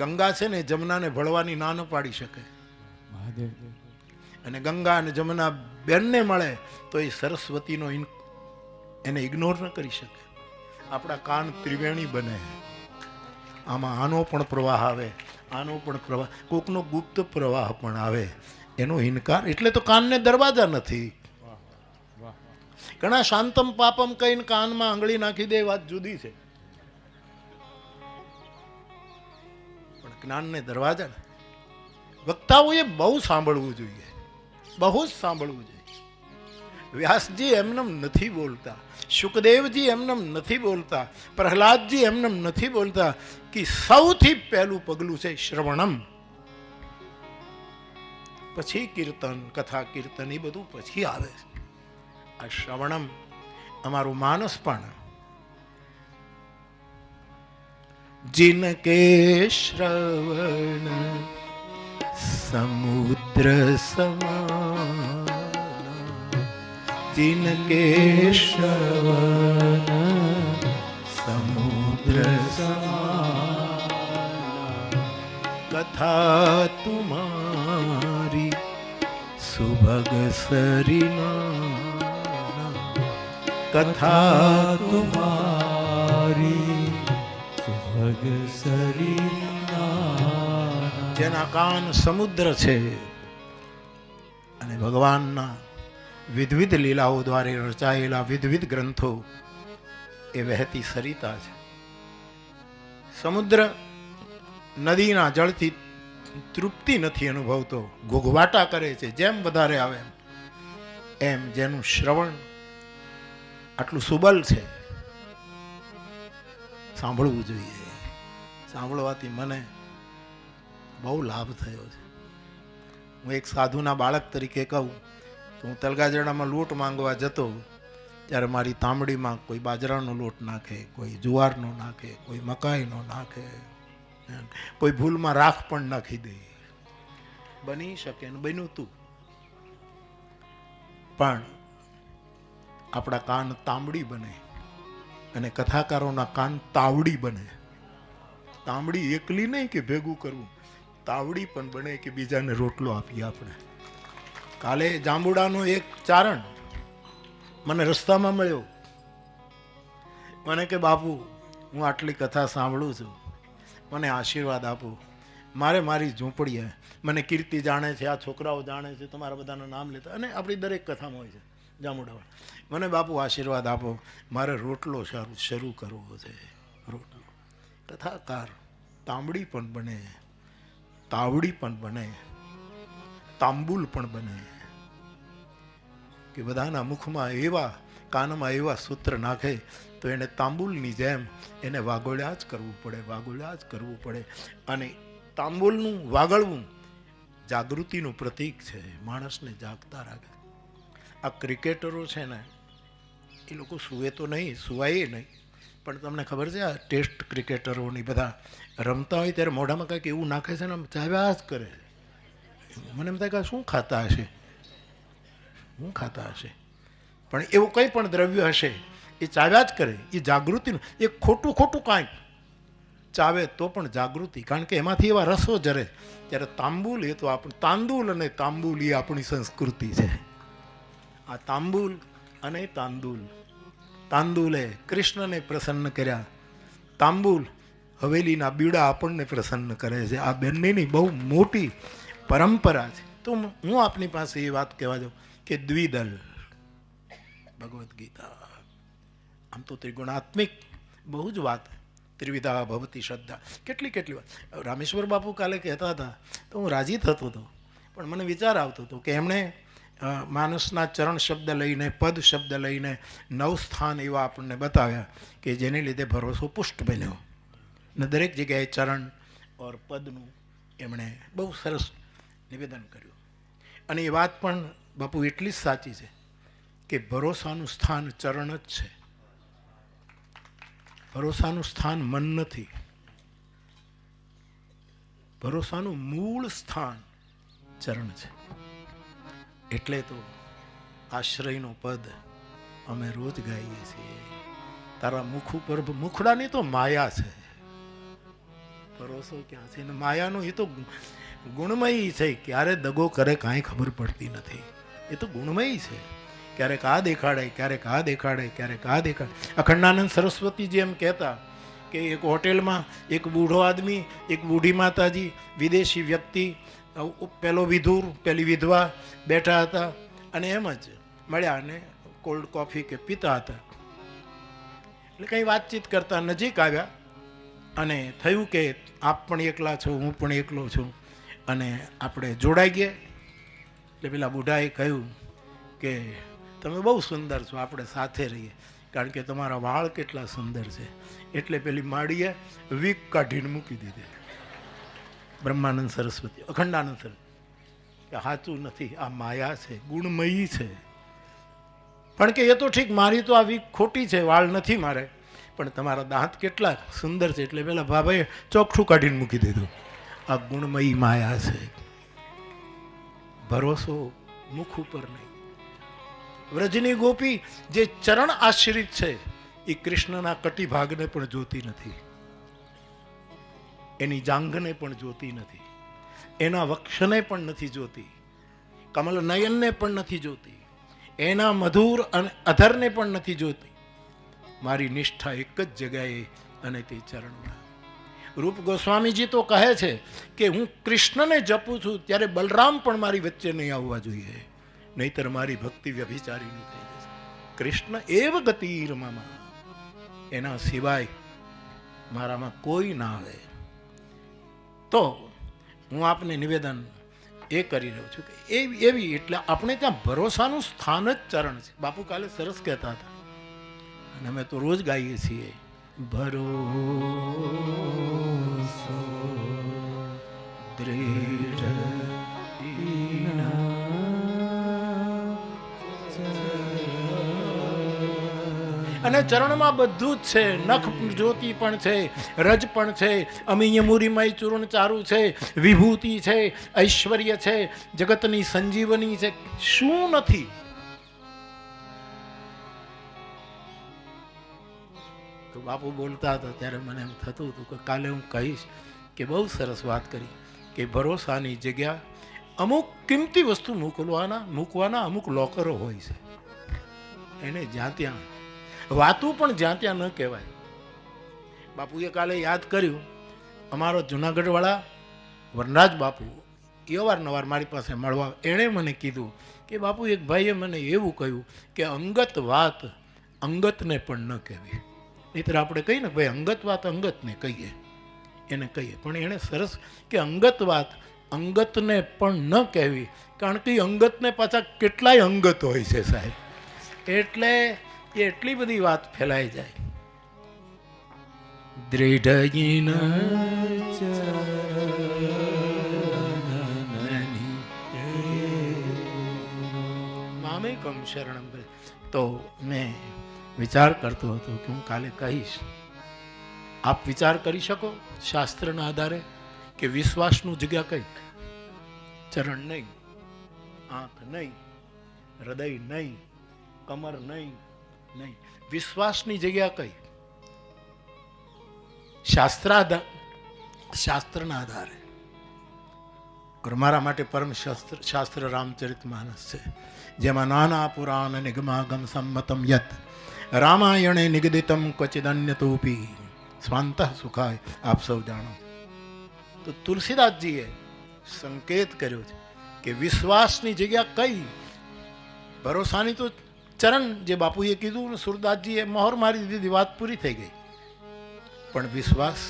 ગંગા છે ને જમનાને ભળવાની ના ન પાડી શકે, અને ગંગા અને જમના બેનને મળે તો એ સરસ્વતીનો એને ઇગ્નોર ન કરી શકે. આપણા કાન ત્રિવેણી બને, આમાં આનો પણ પ્રવાહ આવે, આનો પણ પ્રવાહ, કોકનો ગુપ્ત પ્રવાહ પણ આવે, એનો ઇનકાર. એટલે તો કાનને દરવાજા નથી. ઘણા શાંતમ પાપમ કહીને કાનમાં આંગળી નાખી દે, વાત જુદી છે, પણ જ્ઞાનને દરવાજા. વક્તાઓએ બહુ સાંભળવું જોઈએ, બહુ જ સાંભળવું જોઈએ. વ્યાસજી એમનેમ નથી બોલતા, શુકદેવજી એમનેમ નથી બોલતા, પ્રહલાદજી એમનેમ નથી બોલતા, કે સૌથી પહેલું પગલું છે શ્રવણમ, પછી કીર્તન, કથા કીર્તન, એ બધું પછી આવે. આ શ્રવણમ અમારું માનસ પણ. જિનકે શ્રવણ સમુદ્ર સમાન, જિનકે શ્રવણ સમુદ્ર સમાન, કથા તુમારી સુભગ સરીના, કથા તુમારી સુભગ સરીના. જેના કાન સમુદ્ર છે અને ભગવાનના વિધવિધ લીલાઓ દ્વારા રચાયેલા વિધવિધ ગ્રંથો એ વહેતી સરિતા છે. સમુદ્ર નદીના જળથી તૃપ્તિ નથી અનુભવતો, ઘોઘવાટા કરે છે, જેમ વધારે આવે એમ. જેનું શ્રવણ આટલું સુબલ છે, સાંભળવું જોઈએ. સાંભળવાથી મને બહુ લાભ થયો છે. હું એક સાધુના બાળક તરીકે કહું તો હું તલગાજરડામાં લોટ માંગવા જતો ત્યારે મારી તાંબડીમાં કોઈ બાજરાનો લોટ નાખે, કોઈ જુવારનો નાખે, કોઈ મકાઈનો નાખે, કોઈ ભૂલમાં રાખ પણ નાખી દે. બની શકે ને બન્યું તું, પણ આપણા કાન તાંબડી બને અને કથાકારોના કાન તાવડી બને. તાંબડી એકલી નહીં કે ભેગું કરવું, તાવડી પણ બને કે બીજાને રોટલો આપીએ આપણે. કાલે જાંબુડાનો એક ચારણ મને રસ્તામાં મળ્યો. મને કે બાપુ, હું આટલી કથા સાંભળું છું, મને આશીર્વાદ આપો. મારે મારી ઝૂંપડી મને કીર્તિ જાણે છે, આ છોકરાઓ જાણે છે, તમારા બધાના નામ લેતા, અને આપણી દરેક કથામાં હોય છે જામુડાવાળા. મને બાપુ આશીર્વાદ આપો, મારે રોટલો શરૂ કરવો છે. રોટલો કથાકાર તાંબડી પણ બને, તાવડી પણ બને, તાંબુલ પણ બને, કે બધાના મુખમાં એવા, કાનમાં એવા સૂત્ર નાખે તો એને તાંબુલની જેમ એને વાગોળ્યા જ કરવું પડે, વાગોળ્યા જ કરવું પડે. અને તાંબુલનું વાગળવું જાગૃતિનું પ્રતીક છે, માણસને જાગતા રાખે. આ ક્રિકેટરો છે ને, એ લોકો સૂવે તો નહીં, સુવાય નહીં, પણ તમને ખબર છે આ ટેસ્ટ ક્રિકેટરોની બધા રમતા હોય ત્યારે મોઢામાં કંઈક એવું નાખે છે ને, આમ ચાવ્યા જ કરે. મને એમ થાય કે શું ખાતા હશે, શું ખાતા હશે, પણ એવું કંઈ પણ દ્રવ્ય હશે એ ચાવ્યા જ કરે. એ જાગૃતિનું, એ ખોટું ખોટું કાંઈક ચાવે તો પણ જાગૃતિ, કારણ કે એમાંથી એવા રસો જરે. ત્યારે તાંબુલ એ તો આપણું, તાંદુલ અને તાંબુલ એ આપણી સંસ્કૃતિ છે. આ તાંબુલ અને તાંદુલ, તાંદુલે કૃષ્ણને પ્રસન્ન કર્યા, તાંબુલ હવેલીના બીડા આપણને પ્રસન્ન કરે છે. આ બંનેની બહુ મોટી પરંપરા છે. તો હું આપની પાસે એ વાત કહેવા જાઉં કે દ્વિદલ ભગવદ્ ગીતા, આમ તો ત્રિગુણાત્મિક બહુ જ વાત, ત્રિવિધા ભવતી શ્રદ્ધા, કેટલી કેટલી વાત. રામેશ્વર બાપુ કાલે કહેતા હતા તો હું રાજી થતો હતો, પણ મને વિચાર આવતો હતો કે એમણે માનસના ચરણ શબ્દ લઈને, પદ શબ્દ લઈને 9 સ્થાન એવા આપણને બતાવ્યા કે જેને લીધે ભરોસો પુષ્ટ બન્યો. ને દરેક જગ્યાએ ચરણ ઓર પદનું એમણે બહુ સરસ નિવેદન કર્યું. અને એ વાત પણ બાપુ એટલી જ સાચી છે કે ભરોસાનું સ્થાન ચરણ જ છે. ભરોસાનું સ્થાન મન નથી, ભરોસાનું મૂળ સ્થાન ચરણ છે. એટલે તો આશ્રયનો પદ અમે રોજ ગાઈએ છીએ. તારા મુખ ઉપર, મુખડાની તો માયા છે, ભરોસો ક્યાં છે? ને માયાનો એ તો ગુણમયી છે, ક્યારે દગો કરે કાંઈ ખબર પડતી નથી. એ તો ગુણમયી છે, ક્યારેક આ દેખાડે, ક્યારેક આ દેખાડે, ક્યારેક આ દેખાડે. અખંડાનંદ સરસ્વતીજી એમ કહેતા કે એક હોટેલમાં એક બૂઢો આદમી, એક બૂઢી માતાજી, વિદેશી વ્યક્તિ, પેલો વિધુર, પેલી વિધવા બેઠા હતા, અને એમ જ મળ્યા અને કોલ્ડ કોફી કે પીતા હતા. એટલે કંઈ વાતચીત કરતા નજીક આવ્યા અને થયું કે આપ પણ એકલા છો, હું પણ એકલો છું, અને આપણે જોડાઈ ગયા. એટલે પેલા બુઢાએ કહ્યું કે તમે બહુ સુંદર છો, આપણે સાથે રહીએ, કારણ કે તમારા વાળ કેટલા સુંદર છે. એટલે પેલી માળીએ વીક કાઢીને મૂકી દીધી. બ્રહ્માનંદ સરસ્વતી, અખંડાનંદ સરસ્વતી કે સાચું નથી, આ માયા છે, ગુણમયી છે. પણ કે એ તો ઠીક, મારી તો આ વીક ખોટી છે, વાળ નથી મારે, પણ તમારા દાંત કેટલા સુંદર છે. એટલે પેલા ભાભાએ ચોખ્ઠું કાઢીને મૂકી દીધું. આ ગુણમયી માયા છે. ભરોસો મુખ ઉપર નહીં. વ્રજની ગોપી જે ચરણ આશ્રિત છે એ કૃષ્ણના કટિભાગને પણ જોતી નથી, એની જાંઘને પણ જોતી નથી, એના વક્ષને પણ નથી જોતી, કમલ નયનને પણ નથી જોતી, એના મધુર અને અધરને પણ નથી જોતી. મારી નિષ્ઠા એક જ જગ્યાએ, અને તે ચરણમાં. રૂપ ગોસ્વામીજી તો કહે છે કે હું કૃષ્ણને જપું છું ત્યારે બલરામ પણ મારી વચ્ચે નહીં આવવા જોઈએ, નહીતર મારી ભક્તિ વ્યભિચારીની થઈ જશે. કૃષ્ણ એવ ગતિર્મમઃ, એના સિવાય મારામાં કોઈ ના આવે. તો હું આપને નિવેદન એ કરી રહ્યો છું કે એવી, એટલે આપણે ત્યાં ભરોસાનું સ્થાન જ ચરણ છે. બાપુ કાલે સરસ કહેતા હતા, અને અમે તો રોજ ગાઈએ છીએ, ભરોસો દૃઢ અને ચરણમાં બધું જ છે. નખ જ્યોતિ પણ છે, રજ પણ છે, અમીય મુરીમય ચૂર્ણ ચારું છે, વિભૂતિ છે, ઐશ્વર્ય છે, જગતની સંજીવની છે. શું નથી? તો બાપુ બોલતા હતા ત્યારે મને એમ થતું હતું કે કાલે હું કહીશ કે બહુ સરસ વાત કરી કે ભરોસાની જગ્યા અમુક કિંમતી વસ્તુ મૂકવાના અમુક લોકરો હોય છે. એને જ્યાં ત્યાં વાતું પણ જ્યાં ત્યાં ન કહેવાય. બાપુએ કાલે યાદ કર્યું, અમારો જુનાગઢવાળા વનરાજ બાપુ એ અવારનવાર મારી પાસે મળવા, એણે મને કીધું કે બાપુ એક ભાઈએ મને એવું કહ્યું કે અંગત વાત અંગતને પણ ન કહેવી. નહીંતર આપણે કહીએ ને ભાઈ અંગત વાત અંગતને કહીએ, એને કહીએ, પણ એણે સરસ કે અંગત વાત અંગતને પણ ન કહેવી, કારણ કે અંગતને પાછા કેટલાય અંગત હોય છે સાહેબ, એટલે એટલી બધી વાત ફેલાઈ જાય. દ્રઢ મામેકમ શરણમ. તો મેં વિચાર કરતો હતો કે હું કાલે કહીશ. આપ વિચાર કરી શકો શાસ્ત્રના આધારે કે વિશ્વાસનું જગ્યા કઈ? ચરણ નહીં, આંખ નહીં, હૃદય નહીં, કમર નહીં, નહીં, વિશ્વાસની જગ્યા કઈ? શાસ્ત્રના આધારે. મારા માટે પરમ શાસ્ત્ર રામચરિતમાનસ છે, જેમાં નાના પુરાણ નિગમાગમ સંમતમ યત રામાયણે નિગદિતમ ક્વચિદન્યતોપી સ્વાંતઃ સુખાય. આપ સૌ જાણો. તો તુલસીદાસજીએ સંકેત કર્યો છે કે વિશ્વાસની જગ્યા કઈ? ભરોસાની તો ચરણ, જે બાપુએ કીધું, સુરદાસજીએ મોહર મારી દીધી, વાત પૂરી થઈ ગઈ. પણ વિશ્વાસ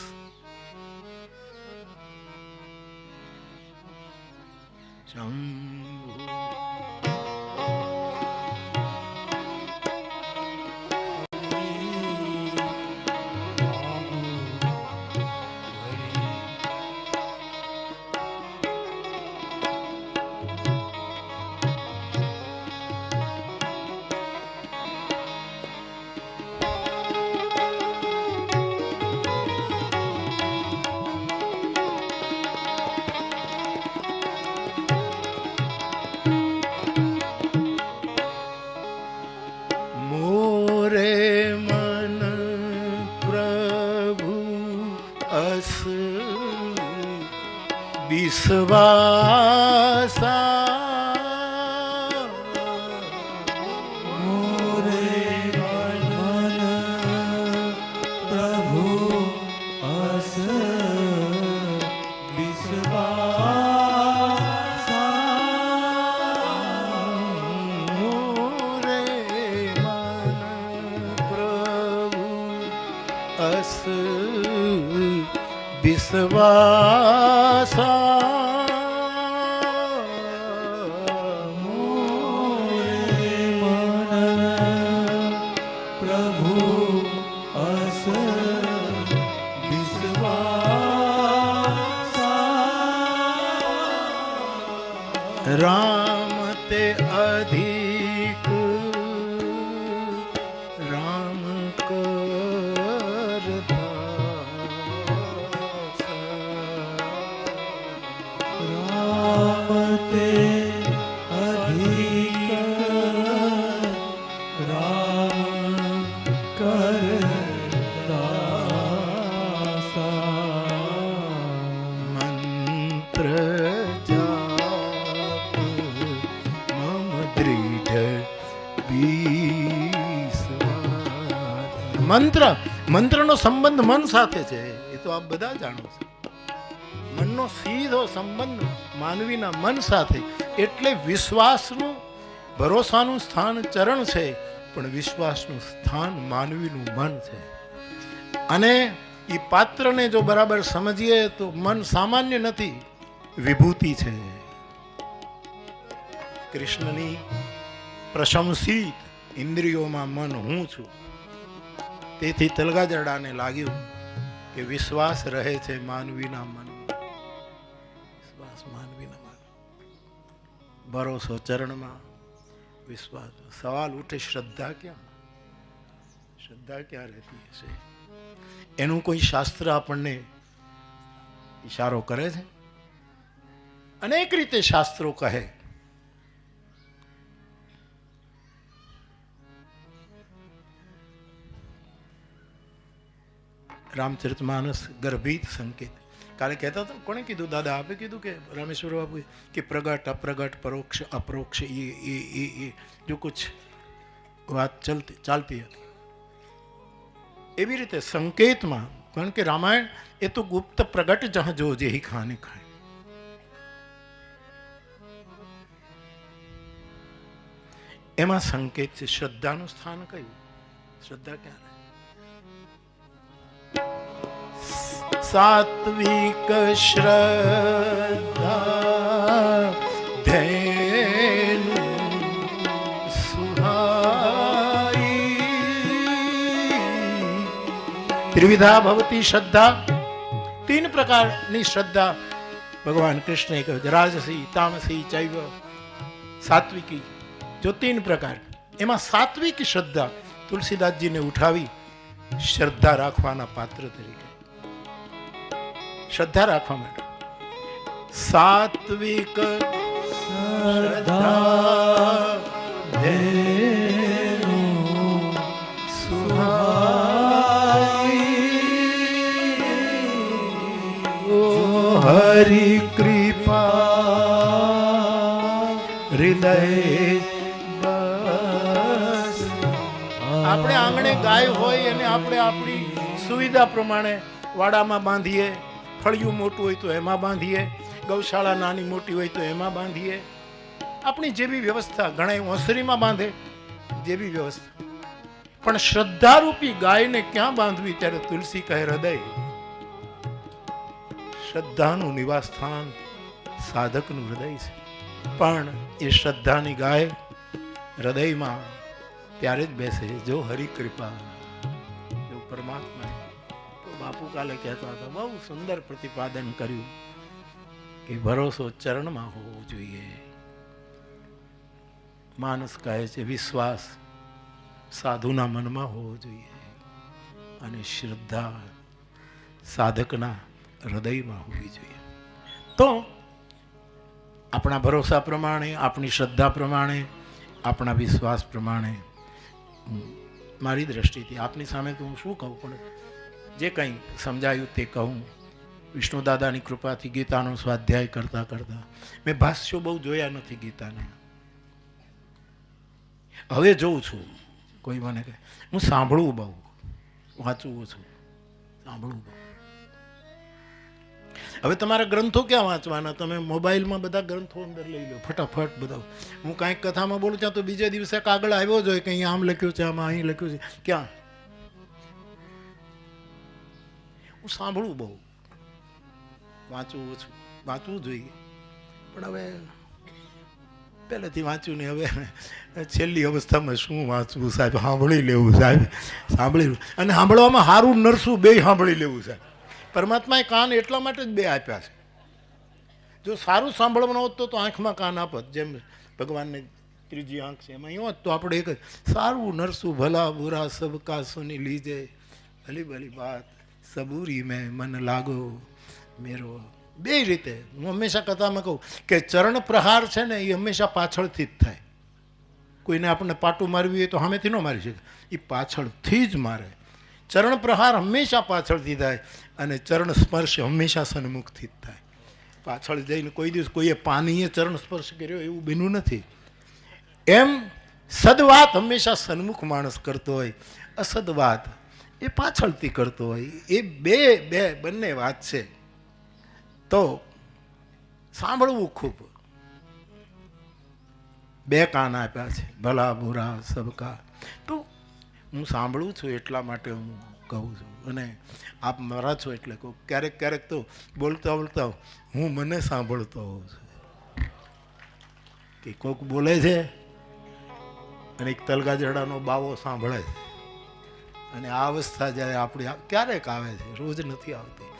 વિશ્વાસા મોરે મન પ્રભુ અસ વિશ્વાસા મોરે મન પ્રભુ અસ વિશ્વાસા રામ તે અધિક રામ કરતા રામ તે અધિક રામ કરતા મંત્ર મંત્રનો સંબંધ મન સાથે છે, એ તો આપ બધા જાણો છો. મનનો સીધો સંબંધ માનવીના મન સાથે, એટલે વિશ્વાસનું, ભરોસાનું સ્થાન ચરણ છે, પણ વિશ્વાસનું સ્થાન માનવીનું મન છે. અને એ પાત્રને જો બરાબર સમજીએ તો મન સામાન્ય નથી, વિભૂતિ છે. કૃષ્ણની પ્રશંસિત ઇન્દ્રિયોમાં મન હું છું. તેથી તલગાજરડાને લાગ્યું કે વિશ્વાસ રહે છે માનવીના મનમાં. વિશ્વાસ માનવીના મન, ભરોસો ચરણમાં, વિશ્વાસ. સવાલ ઉઠે, શ્રદ્ધા ક્યાં? શ્રદ્ધા ક્યાં રહેતી હશે? એનું કોઈ શાસ્ત્ર આપણને ઈશારો કરે છે? અનેક રીતે શાસ્ત્રો કહે. રામચરિતમાનસ ગર્ભિત સંકેત. કાલે કહેતા હતા, કોણે કીધું? દાદા આપે કીધું કે રામેશ્વર બાપુએ કે પ્રગટ અપ્રગટ પરોક્ષ અપરોક્ષ એ જો કુછ વાત ચાલતી હતી. એવી રીતે સંકેતમાં, કારણ કે રામાયણ એ તો ગુપ્ત પ્રગટ જહ જો જે ખાને ખાય. એમાં સંકેત છે. શ્રદ્ધાનું સ્થાન કયું? શ્રદ્ધા ક્યાં રહે? સાત્વિક શ્રદ્ધા ધૈર્ય સુહાઈ ત્રિવિધા ભવતી શ્રદ્ધા. 3 પ્રકારની શ્રદ્ધા ભગવાન કૃષ્ણએ કહ્યું છે. રાજસી, તામસી, ચૈવ સાત્વિકી. જો 3 પ્રકાર, એમાં સાત્વિક શ્રદ્ધા તુલસીદાસજીને ઉઠાવી શ્રદ્ધા રાખવાના પાત્ર તરીકે. શ્રદ્ધા રાખવા માટે સાત્વિક શ્રદ્ધા ધૈર્ય સુહાઈ હરિ કૃપા હૃદય. આપણે આંગણે ગાય હોય અને આપણે આપણી સુવિધા પ્રમાણે વાડામાં બાંધીએ, ફળિયું મોટું હોય તો એમાં બાંધીએ, ગૌશાળા નાની મોટી હોય તો એમાં બાંધીએ. આપણી જેવી વ્યવસ્થા, ઘણા ઓસરીમાં બાંધે, જેવી વ્યવસ્થા. પણ શ્રદ્ધારૂપી ગાયને ક્યાં બાંધવી? ત્યારે તુલસી કહે હૃદય. શ્રદ્ધાનું નિવાસ સ્થાન સાધકનું હૃદય છે. પણ એ શ્રદ્ધાની ગાય હૃદયમાં ત્યારે જ બેસે જો હરિ કૃપા, જો પરમાત્મા. તો બાપુ કાલે કહેતા હતા, બહુ સુંદર પ્રતિપાદન કર્યું કે ભરોસો ચરણમાં હોવો જોઈએ. માનસ કહે છે વિશ્વાસ સાધુના મનમાં હોવો જોઈએ અને શ્રદ્ધા સાધકના હૃદયમાં હોવી જોઈએ. તો આપણા ભરોસા પ્રમાણે, આપણી શ્રદ્ધા પ્રમાણે, આપણા વિશ્વાસ પ્રમાણે, મારી દ્રષ્ટિથી આપની સામે તો હું શું કહું, પણ જે કંઈ સમજાયું તે કહું. વિષ્ણુ દાદાની કૃપાથી ગીતાનો સ્વાધ્યાય કરતા કરતા મેં ભાષ્યો બહુ જોયા નથી ગીતાના. હવે જોઉં છું. કોઈ મને કહે હું સાંભળવું બહુ, વાંચવું છું, સાંભળવું બહુ. હવે તમારા ગ્રંથો ક્યાં વાંચવાના? તમે મોબાઈલમાં બધા ગ્રંથો અંદર લઈ લો ફટાફટ બધા. હું કાંઈક કથામાં બોલું ત્યાં તો બીજે દિવસે કાગળ આવ્યો જ હોય કે અહીંયા આમ લખ્યું છે, આમાં અહીં લખ્યું છે. ક્યાં? હું સાંભળું બહુ, વાંચવું ઓછું. વાંચવું જોઈએ પણ હવે પહેલેથી વાંચ્યું ને હવે છેલ્લી અવસ્થામાં શું વાંચવું સાહેબ? સાંભળી લેવું સાહેબ, સાંભળી. અને સાંભળવામાં સારું નરસું બે સાંભળી લેવું સાહેબ. પરમાત્માએ કાન એટલા માટે જ બે આપ્યા છે. જો સારું સાંભળવાનું હોત તો આંખમાં કાન આપત, જેમ ભગવાનને ત્રીજી આંખ છે એમાં હોત તો આપણે એક સારું નરસું ભલા બુરા સબકા સુની લીજે ભલી ભલી બાત સબૂરી મેં મન લાગો મેરો. બે રીતે હું હંમેશા કથામાં કહું કે ચરણ પ્રહાર છે ને એ હંમેશા પાછળથી જ થાય. કોઈને આપણને પાટું મારવી હોય તો સામેથી ન મારી શકે, એ પાછળથી જ મારે. ચરણ પ્રહાર હંમેશા પાછળથી થાય અને ચરણ સ્પર્શ હંમેશા સન્મુખથી જ થાય. પાછળ જઈને કોઈ દિવસ કોઈએ પાનીએ ચરણ સ્પર્શ કર્યો એવું બન્યું નથી. એમ સદવાત હંમેશા સન્મુખ માણસ કરતો હોય, અસદવાત એ પાછળથી કરતો હોય. એ બંને વાત છે. તો સાંભળવું ખૂબ. બે કાન આપ્યા છે, ભલા બુરા સબકા. તો હું સાંભળું છું એટલા માટે હું કહું છું. અને આપ મારા છો એટલે કહું. ક્યારેક ક્યારેક તો બોલતા બોલતા હું મને સાંભળતો હોઉં છું કે કોક બોલે છે અને એક તલગાજરડાનો બાવો સાંભળે છે. અને આ અવસ્થા જ્યારે આપણી ક્યારેક આવે છે, રોજ નથી આવતી,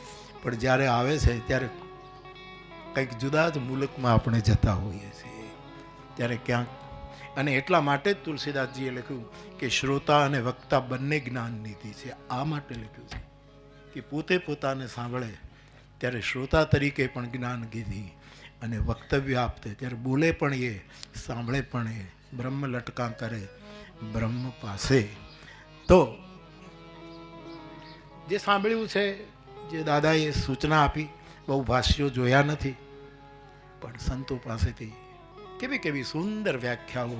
પણ જ્યારે આવે છે ત્યારે કંઈક જુદા જ મુલકમાં આપણે જતા હોઈએ છીએ ત્યારે ક્યાંક. અને એટલા માટે જ તુલસીદાસજીએ લખ્યું કે શ્રોતા અને વક્તા બંને જ્ઞાન નીતિ છે. આ માટે લખ્યું છે કે પોતે પોતાને સાંભળે ત્યારે શ્રોતા તરીકે પણ જ્ઞાન કીધી અને વક્તવ્ય આપતે ત્યારે બોલે પણ એ, સાંભળે પણ એ. બ્રહ્મ લટકા કરે બ્રહ્મ પાસે. તો જે સાંભળ્યું છે, જે દાદાએ સૂચના આપી, બહુ ભાષ્યો જોયા નથી પણ સંતો પાસેથી કેવી કેવી સુંદર વ્યાખ્યાઓ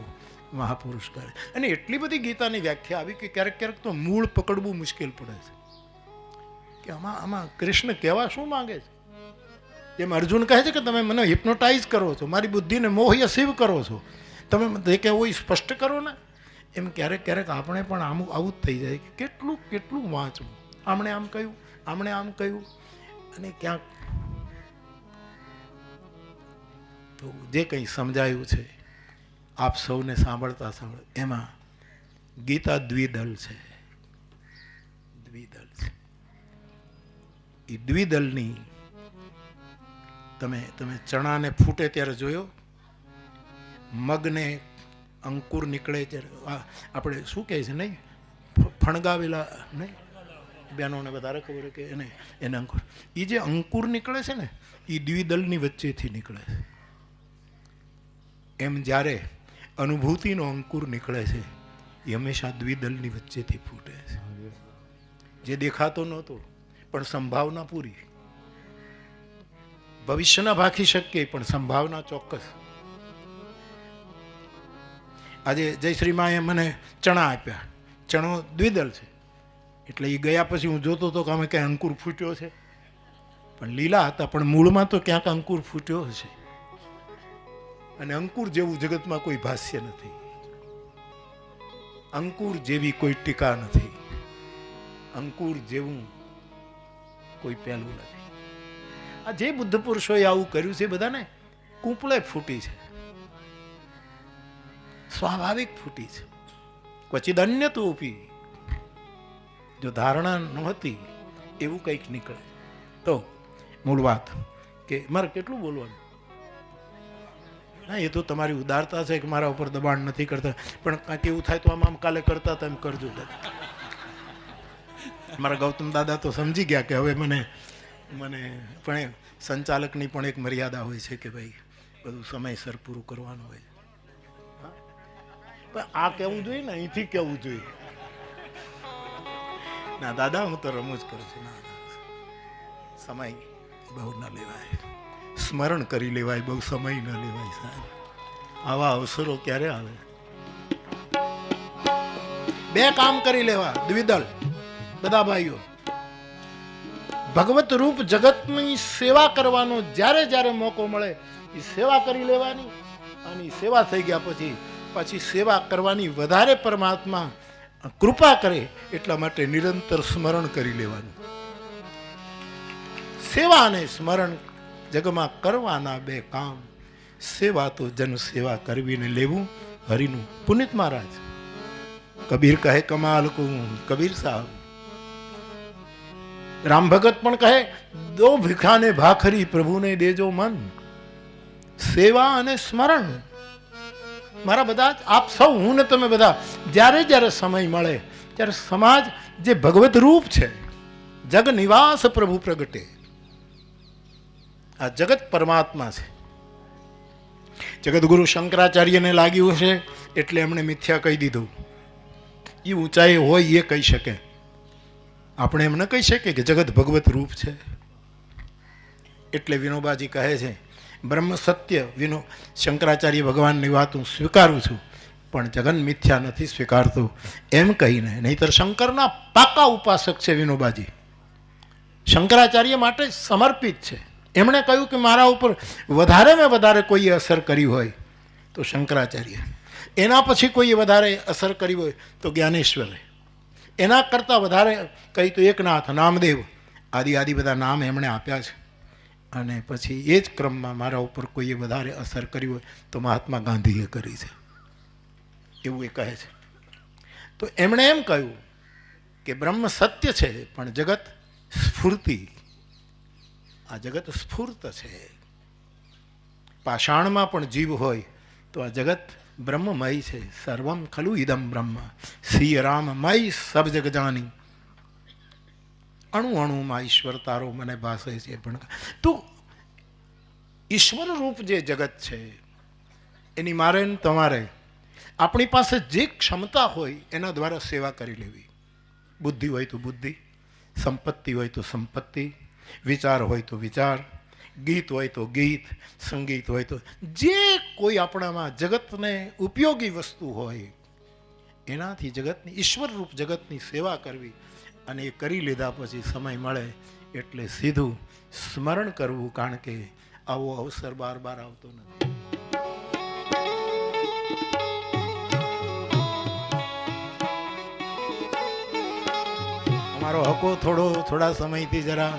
મહાપુરુષ કરે. અને એટલી બધી ગીતાની વ્યાખ્યા આવી કે ક્યારેક ક્યારેક તો મૂળ પકડવું મુશ્કેલ પડે છે કે આમાં કૃષ્ણ કહેવા શું માંગે છે. જેમ અર્જુન કહે છે કે તમે મને હિપ્નોટાઇઝ કરો છો, મારી બુદ્ધિને મોહ્ય શિવ કરો છો, તમે જે કે હોય સ્પષ્ટ કરો ને. એમ ક્યારેક ક્યારેક આપણે પણ આવું જ થઈ જાય કે કેટલું કેટલું વાંચવું. આમણે આમ કહ્યું, આમણે આમ કહ્યું, અને ક્યાંક તો જે કંઈ સમજાયું છે આપ સૌને સાંભળતા એમાં ગીતા દ્વિદલ છે. દ્વિદલ છે. એ દ્વિદલની તમે ચણાને ફૂટે ત્યારે જોયો, મગને અંકુર નીકળે ત્યારે આપણે શું કહે છે નહીં, ફણગાવેલા નહીં, બહેનોને વધારે ખબર કે એને અંકુર. એ જે અંકુર નીકળે છે ને એ દ્વિદલની વચ્ચેથી નીકળે છે. એમ જ્યારે અનુભૂતિનો અંકુર નીકળે છે એ હંમેશા દ્વિદલની વચ્ચેથી ફૂટે છે. જે દેખાતો નહોતો પણ સંભાવના પૂરી. ભવિષ્યના ભાખી શકીએ પણ સંભાવના ચોક્કસ. આજે જયશ્રીમાએ મને ચણા આપ્યા, ચણો દ્વિદલ છે એટલે એ ગયા પછી હું જોતો હતો કે અમે ક્યાંય અંકુર ફૂટ્યો છે, પણ લીલા હતા પણ મૂળમાં તો ક્યાંક અંકુર ફૂટ્યો હશે. અને અંકુર જેવું જગતમાં કોઈ ભાષ્ય નથી, અંકુર જેવી કોઈ ટીકા નથી, અંકુર જેવું કોઈ પહેલું નથી. આ જે બુદ્ધ પુરુષોએ આવું કર્યું છે બધાને કૂંપળે ફૂટી છે, સ્વાભાવિક ફૂટી છે. ક્વચિત અન્ય તો ઉપી, જો ધારણા નહોતી એવું કંઈક નીકળે. તો મૂળ વાત કે મારે કેટલું બોલવાનું, ના એ તો તમારી ઉદારતા છે કે મારા ઉપર દબાણ નથી કરતા, પણ કાંઈક એવું થાય તો આમ કાલે કરતા હતા એમ કરજો. મારા ગૌતમ દાદા તો સમજી ગયા કે હવે મને પણ સંચાલકની પણ એક મર્યાદા હોય છે કે ભાઈ બધું સમયસર પૂરું કરવાનું હોય. પણ આ કહેવું જોઈએ ને, અહીંથી કહેવું જોઈએ. ના દાદા હું તો રમૂજ કરું છું. ના સમય બહુ ન લેવાય, સ્મરણ કરી લેવાય, બહુ સમય ન લેવાય સાહેબ. આવા અવસરો ક્યારે આવે? બે કામ કરી લેવા દ્વિદલ બધા ભાઈઓ. ભગવત રૂપ જગતની સેવા કરવાનો જ્યારે જ્યારે મોકો મળે એ સેવા કરી લેવાની. અને સેવા થઈ ગયા પછી સેવા કરવાની વધારે પરમાત્મા કૃપા કરે એટલા માટે નિરંતર સ્મરણ કરી લેવાનું. સેવા અને સ્મરણ જગમાં કરવાના બે કામ. સેવા તો જન સેવા કરવીને લેવું હરિનું. પુનિત મહારાજ કબીર કહે કમાલ કો કબીર સાહેબ. રામ ભગત પણ કહે દો ભિખાને ભાખરી પ્રભુને દેજો મન. સેવા અને સ્મરણ. મારા બધા આપ સૌ, હું ને તમે બધા જ્યારે જ્યારે સમય મળે ત્યારે સમાજ જે ભગવત રૂપ છે, જગ નિવાસ પ્રભુ પ્રગટે. આ જગત પરમાત્મા છે. જગતગુરુ શંકરાચાર્યને લાગ્યું છે એટલે એમણે મિથ્યા કહી દીધું. એ ઊંચાઈ હોય એ કહી શકે, આપણે એમ ન કહી શકીએ કે જગત ભગવત રૂપ છે. એટલે વિનોબાજી કહે છે બ્રહ્મ સત્ય શંકરાચાર્ય ભગવાનની વાત હું સ્વીકારું છું પણ જગન મિથ્યા નથી સ્વીકારતું એમ કહીને. નહીતર શંકરના પાકા ઉપાસક છે વિનોબાજી, શંકરાચાર્ય માટે સમર્પિત છે. એમણે કહ્યું કે મારા ઉપર વધારેમાં વધારે કોઈએ અસર કરી હોય તો શંકરાચાર્ય, એના પછી કોઈએ વધારે અસર કરી હોય તો જ્ઞાનેશ્વરે, એના કરતાં વધારે કહી તો એકનાથ, નામદેવ આદિ બધા નામ એમણે આપ્યા છે. અને પછી એ જ ક્રમમાં મારા ઉપર કોઈએ વધારે અસર કરી હોય તો મહાત્મા ગાંધીએ કરી છે, એવું એ કહે છે. તો એમણે એમ કહ્યું કે બ્રહ્મ સત્ય છે પણ જગત સ્ફૂર્તિ. આ જગત સ્ફૂર્ત છે. પાષાણમાં પણ જીવ હોય તો આ જગત બ્રહ્મમય છે. સર્વમ ખલુ ઇદમ બ્રહ્મ શ્રી રામમય સબ જગ જાની. અણુ અણુમાં ઈશ્વર તારો મને ભાસે છે. પણ તો ઈશ્વર રૂપ જે જગત છે એની મારે ને તમારે આપણી પાસે જે ક્ષમતા હોય એના દ્વારા સેવા કરી લેવી. બુદ્ધિ હોય તો બુદ્ધિ, સંપત્તિ હોય તો સંપત્તિ, વિચાર હોય તો વિચાર, ગીત હોય તો ગીત, સંગીત હોય તો જે કોઈ આપણામાં જગતને ઉપયોગી વસ્તુ હોય એનાથી જગતની ઈશ્વર રૂપ જગતની સેવા કરવી. અને એ કરી લીધા પછી સમય મળે એટલે સીધું સ્મરણ કરવું, કારણ કે આવો અવસર બાર આવતો નથી. મારો હકો થોડા સમયથી જરા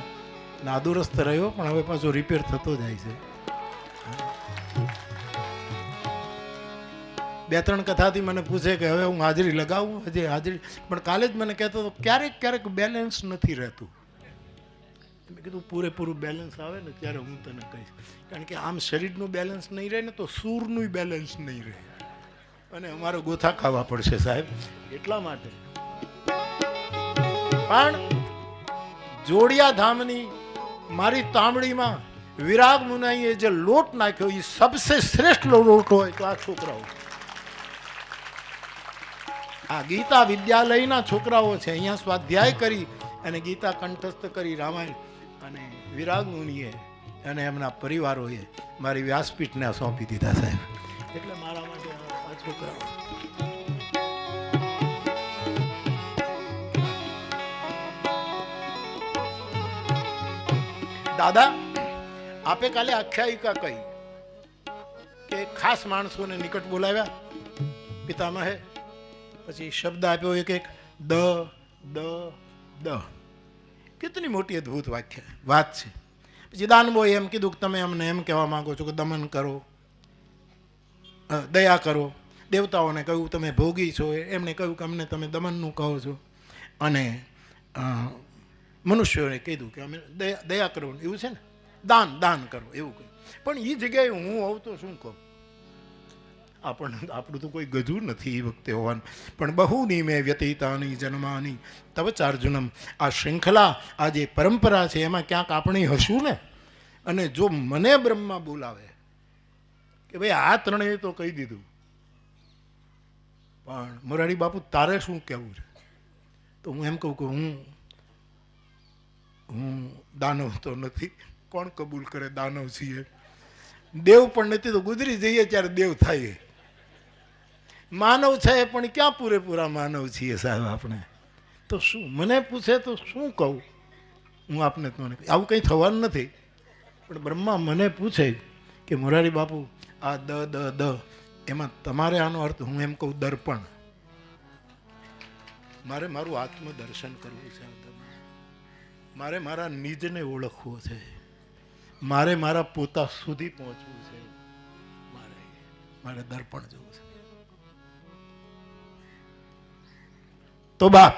નાદુરસ્ત રહ્યો, પણ હવે પાછો રિપેર થતો જાય છે. 2-3 કથાથી મને પૂછે કે હવે હું હાજરી લગાવું, હજી હાજરી, પણ કાલે જ મને કહેતો હતો ક્યારેક બેલેન્સ નથી રહેતું. મેં કીધું પૂરેપૂરું બેલેન્સ આવે ને ત્યારે હું તને કહીશ, કારણ કે આમ શરીરનું બેલેન્સ નહીં રહે ને તો સૂરનું બેલેન્સ નહીં રહે, અને અમારે ગોથા ખાવા પડશે સાહેબ. એટલા માટે પણ જોડિયા ધામની મારી તાંબડીમાં વિરાગ મુનાઈએ જે લોટ નાખ્યો એ સબસે શ્રેષ્ઠ લોટ હોય તો આ છોકરાઓ, આ ગીતા વિદ્યાલયના છોકરાઓ છે. અહીંયા સ્વાધ્યાય કરી અને ગીતા કંઠસ્થ કરી રામાયણ, અને વિરાગ મુનિએ અને એમના પરિવારોએ મારી વ્યાસપીઠને સોંપી દીધા સાહેબ. એટલે મારા માટે આ છોકરાઓ. દાદા આપે કાલે આખ્યાયિકા કહી કે ખાસ માણસોને નિકટ બોલાવ્યા પિતામહે, પછી શબ્દ આપ્યો એક દ દ દ. કેટલી મોટી અદ્ભુત વાત છે. પછી દાનવોએ એમ કીધું કે તમે અમને એમ કહેવા માંગો છો કે દમન કરો, દયા કરો. દેવતાઓને કહ્યું તમે ભોગી છો, એમણે કહ્યું કે અમને તમે દમનનું કહો છો. અને મનુષ્યોને કીધું કે અમે દયા કરો, એવું છે ને, દાન કરો એવું કહ્યું. પણ એ જગ્યાએ હું હોઉં તો શું કહું? આપણું તો કોઈ ગજુ નથી એ વખતે હોવાનું. પણ બહુની મેં વ્યતીતાની જન્માની તવ ચાર્જુનમ. આ શૃંખલા, આ જે પરંપરા છે એમાં ક્યાંક આપણે હશું ને. અને જો મને બ્રહ્મા બોલાવે કે ભાઈ આ ત્રણેય તો કહી દીધું, પણ મોરારી બાપુ તારે શું કહેવું છે? તો હું એમ કહું કે હું દાનવ તો નથી, કોણ કબૂલ કરે દાનવ છીએ? દેવ પણ નથી તો ગુજરી જઈએ ત્યારે દેવ થાય. માનવ છે પણ ક્યાં પૂરેપૂરા માનવ છીએ સાહેબ આપણે? તો શું મને પૂછે તો શું કહું હું આપને? તો આવું કંઈ થવાનું નથી. પણ બ્રહ્મા મને પૂછે કે મોરારી બાપુ આ દ દ દ એમાં તમારે આનો અર્થ, હું એમ કહું દર્પણ. મારે મારું આત્મદર્શન કરવું છે, મારે મારા નિજને ઓળખવો છે, મારે મારા પોતા સુધી પહોંચવું છે, મારે દર્પણ જોવું છે. તો બાપ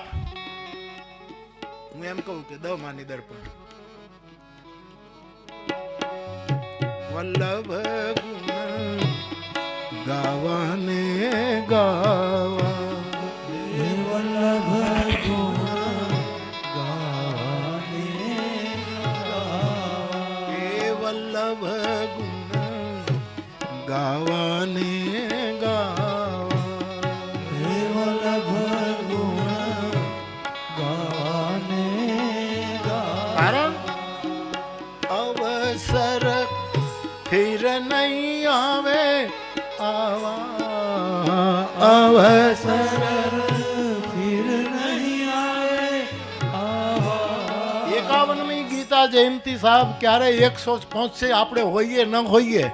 હું એમ કહું કે દ માની દર્પણ. વલ્લભ ગુણ ગાવાને ગાવા, વલ્લભ ગુણ ગાવાને ગાવા, એ વલ્લભ ગુણ ગાવાને ગાવા, હે વલ્લભ ગુણ ગાવાને ગાવા. કારણ અવસર ફિર નહીં આવે આવા, અવસર ફિર નહીં આવે આવા. 51મી ગીતા જયંતિ સાહેબ ક્યારે 100 પહોંચશે આપણે હોઈએ ન હોઈએ,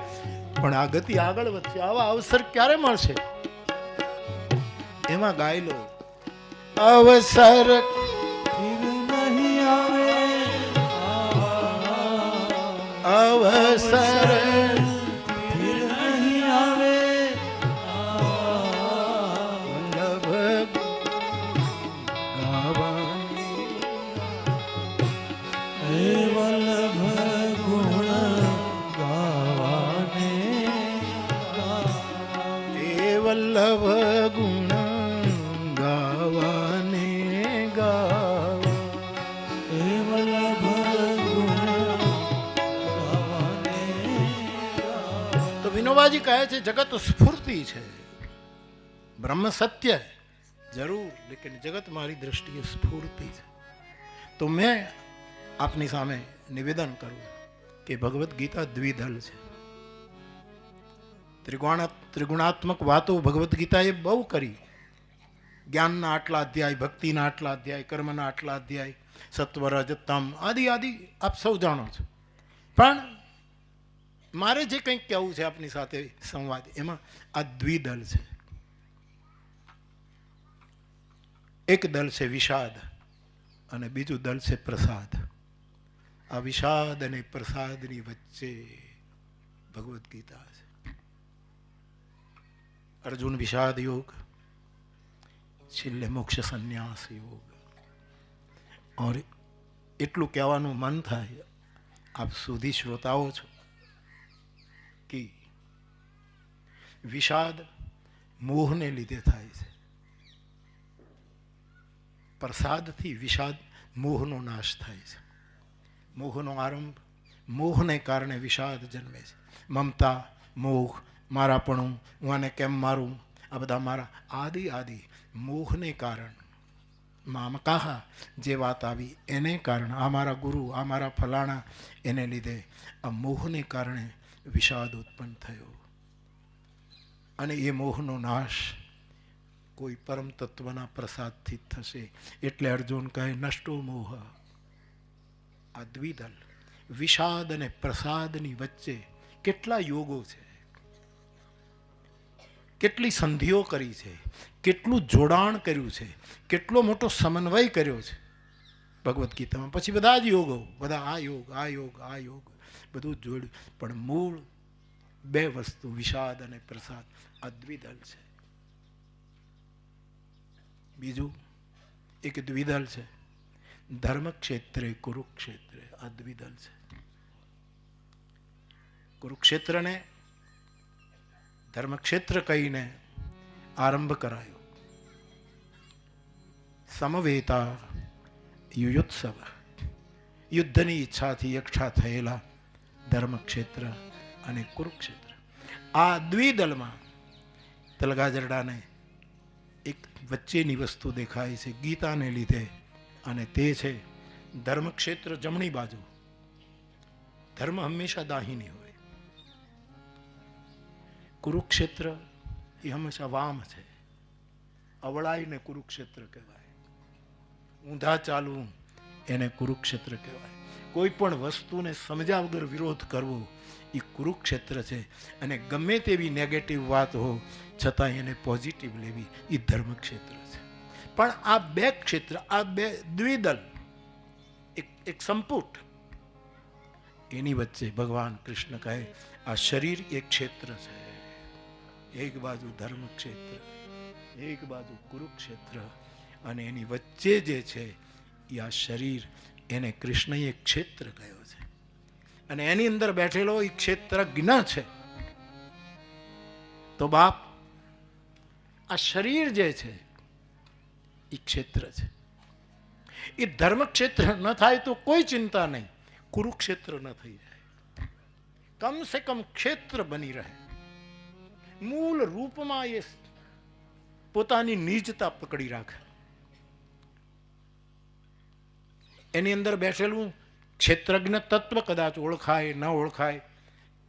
પણ આ ગતિ આગળ વધશે. આવા અવસર ક્યારે મળશે? એમાં ગાઈ લો અવસર ફિર નહીં આવે આવા, અવસર ફિર નહીં આવે વલ્લભ ગાવાની. હે વલ્લભ ગુણ ગાવાને ગાવા, એ વલ્લભ ગુણ ગાવાને ગાવા. હે વલ્લભ ગુણ ગાવાને ગાવા. તો વિનોબાજી કહે છે જગત સ્ફૂર્તિ છે, બ્રહ્મ સત્ય જરૂર, લેકિન જગત મારી દ્રષ્ટિએ સ્ફૂર્તિ છે. તો મેં આપની સામે નિવેદન કરું કે ભગવદ્ ગીતા દ્વિદલ છે. ત્રિગુણાત્મક વાતો ભગવદ્ ગીતાએ બહુ કરી. જ્ઞાનના આટલા અધ્યાય, ભક્તિના આટલા અધ્યાય, કર્મના આટલા અધ્યાય, સત્વ રજ તમ આદિ આપ સૌ જાણો છો. પણ મારે જે કંઈક કહેવું છે આપની સાથે સંવાદ, એમાં આ દ્વિદલ છે. એક દલ છે વિષાદ અને બીજું દલ છે પ્રસાદ. આ વિષાદ અને પ્રસાદની વચ્ચે ભગવદ્ ગીતા છે. અર્જુન વિષાદ યોગ, છેલ્લે મોક્ષ સંન્યાસ યોગ. और એટલું કહેવાનું મન થાય, આપ સુધી શ્રોતાઓ છો, કે વિષાદ મોહને લીધે થાય છે, પ્રસાદથી વિષાદ મોહનો નાશ થાય છે. મોહનો આરંભ, મોહને કારણે વિષાદ જન્મે છે. મમતા, મોહ, મારાપણું, હું આને કેમ મારું, આ બધા મારા, આદિ આદિ મોહને કારણ, મામકાહા જે વાત આવી એને કારણે, આ મારા ગુરુ, આ મારા ફલાણા, એને લીધે આ મોહને કારણે વિષાદ ઉત્પન્ન થયો. અને એ મોહનો નાશ કોઈ પરમ તત્વના પ્રસાદથી જ થશે. એટલે અર્જુન કહે નષ્ટો મોહ. આ દ્વિદલ વિષાદ અને પ્રસાદની વચ્ચે કેટલા યોગો છે, કેટલી સંધિઓ કરી છે, કેટલું જોડાણ કર્યું છે, કેટલો મોટો સમન્વય કર્યો છે ભગવદ્ ગીતામાં. પછી બધા જ યોગો, બધા આ યોગ, આ યોગ, આ યોગ, બધું જોડ્યું. પણ મૂળ બે વસ્તુ વિષાદ અને પ્રસાદ, આ દ્વિદલ છે. બીજું એક દ્વિદલ છે, ધર્મક્ષેત્રે કુરુક્ષેત્રે, આ દ્વિદલ છે. કુરુક્ષેત્રને ધર્મક્ષેત્ર કહીને આરંભ કરાયો. સમવેતા યુયુત્સવ, યુદ્ધની ઈચ્છાથી એકઠા થયેલા ધર્મક્ષેત્ર અને કુરુક્ષેત્ર. આ દ્વિદલમાં તલગાજરડાને એક વચ્ચેની વસ્તુ દેખાય છે ગીતાને લીધે, અને તે છે ધર્મક્ષેત્ર જમણી બાજુ. ધર્મ હંમેશા દાહિની હોય, કુરુક્ષેત્ર એ હંમેશા વામ છે. અવળાઈને કુરુક્ષેત્ર કહેવાય, ઊંધા ચાલવું એને કુરુક્ષેત્ર કહેવાય. કોઈ પણ વસ્તુને સમજ્યા વગર વિરોધ કરવો એ કુરુક્ષેત્ર છે. અને ગમે તેવી નેગેટિવ વાત હો છતાં એને પોઝિટિવ લેવી એ ધર્મક્ષેત્ર છે. પણ આ બે ક્ષેત્ર, આ બે દ્વિદલ, એક સંપુટ, એની વચ્ચે ભગવાન કૃષ્ણ કહે આ શરીર એક ક્ષેત્ર છે. એક બાજુ ધર્મક્ષેત્ર, એક બાજુ કુરુક્ષેત્ર, અને એની વચ્ચે જે છે એ આ શરીર, એને કૃષ્ણએ એક ક્ષેત્ર કહ્યો છે. અને એની અંદર બેઠેલો એ ક્ષેત્રજ્ઞ છે. તો બાપ, આ શરીર જે છે એ ક્ષેત્ર છે. એ ધર્મક્ષેત્ર ન થાય તો કોઈ ચિંતા નહીં, કુરુક્ષેત્ર ન થઈ જાય. કમ સે કમ ક્ષેત્ર બની રહે. મૂળ રૂપમાં એ પોતાની નીચતા પકડી રાખે. એની અંદર બેઠેલું ક્ષેત્રજ્ઞ તત્વ કદાચ ઓળખાય ન ઓળખાય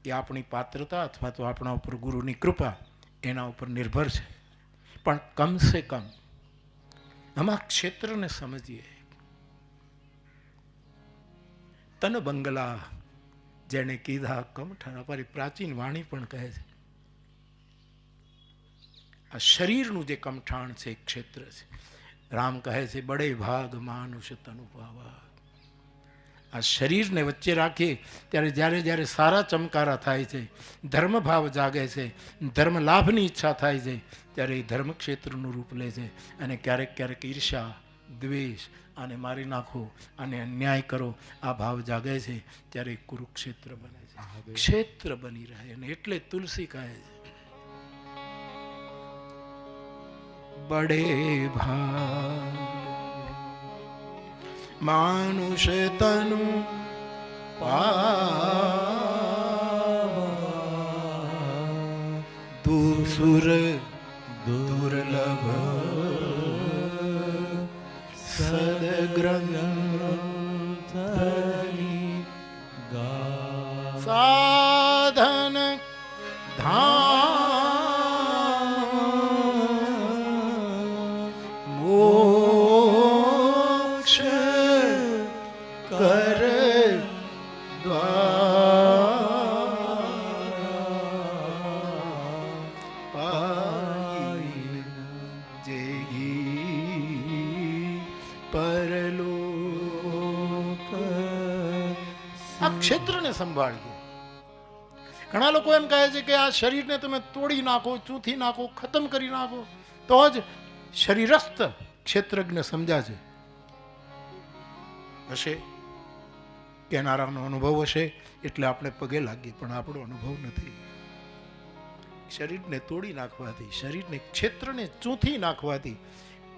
એ આપણી પાત્રતા અથવા તો આપણા ઉપર ગુરુની કૃપા એના ઉપર નિર્ભર છે. પણ કમ સે કમ આમાં ક્ષેત્રને સમજીએ. તન બંગલા જેને કીધા કમઠાણ, અમારી પ્રાચીન વાણી પણ કહે છે આ શરીરનું જે કમઠાણ છે એ ક્ષેત્ર છે. રામ કહે છે બડે ભાગ માનુષ તનુ પાવા. આ શરીરને વચ્ચે રાખીએ ત્યારે જ્યારે જ્યારે સારા ચમકારા થાય છે, ધર્મ ભાવ જાગે છે, ધર્મ લાભની ઈચ્છા થાય છે, ત્યારે એ ધર્મક્ષેત્રનું રૂપ લે છે. અને ક્યારેક ક્યારેક ઈર્ષા, દ્વેષ, આને મારી નાખો, આને અન્યાય કરો, આ ભાવ જાગે છે, ત્યારે કુરુક્ષેત્ર બને છે, ક્ષેત્ર બની રહે. અને એટલે તુલસી કહે છે બડે ભાગ માનુષ તનુ પાવા, દુસુર દુર્લભ સદગ્રંથની સાધન ધામ મોક્ષ કર દ્વાર પાઈ જેહી પરલો આ ક્ષેત્રને સંભાળજો. ઘણા લોકો એમ કહે છે કે આ શરીરને તમે તોડી નાખો, ચૂથી નાખો, ખતમ કરી નાખો તો જ શરીરસ્થ ક્ષેત્રજ્ઞ સમજાશે. હશે કેનારાનો અનુભવ હશે એટલે આપણે પગે લાગીએ, પણ આપણો અનુભવ નથી. શરીરને તોડી નાખવાથી, શરીરને ક્ષેત્રને ચૂંથી નાખવાથી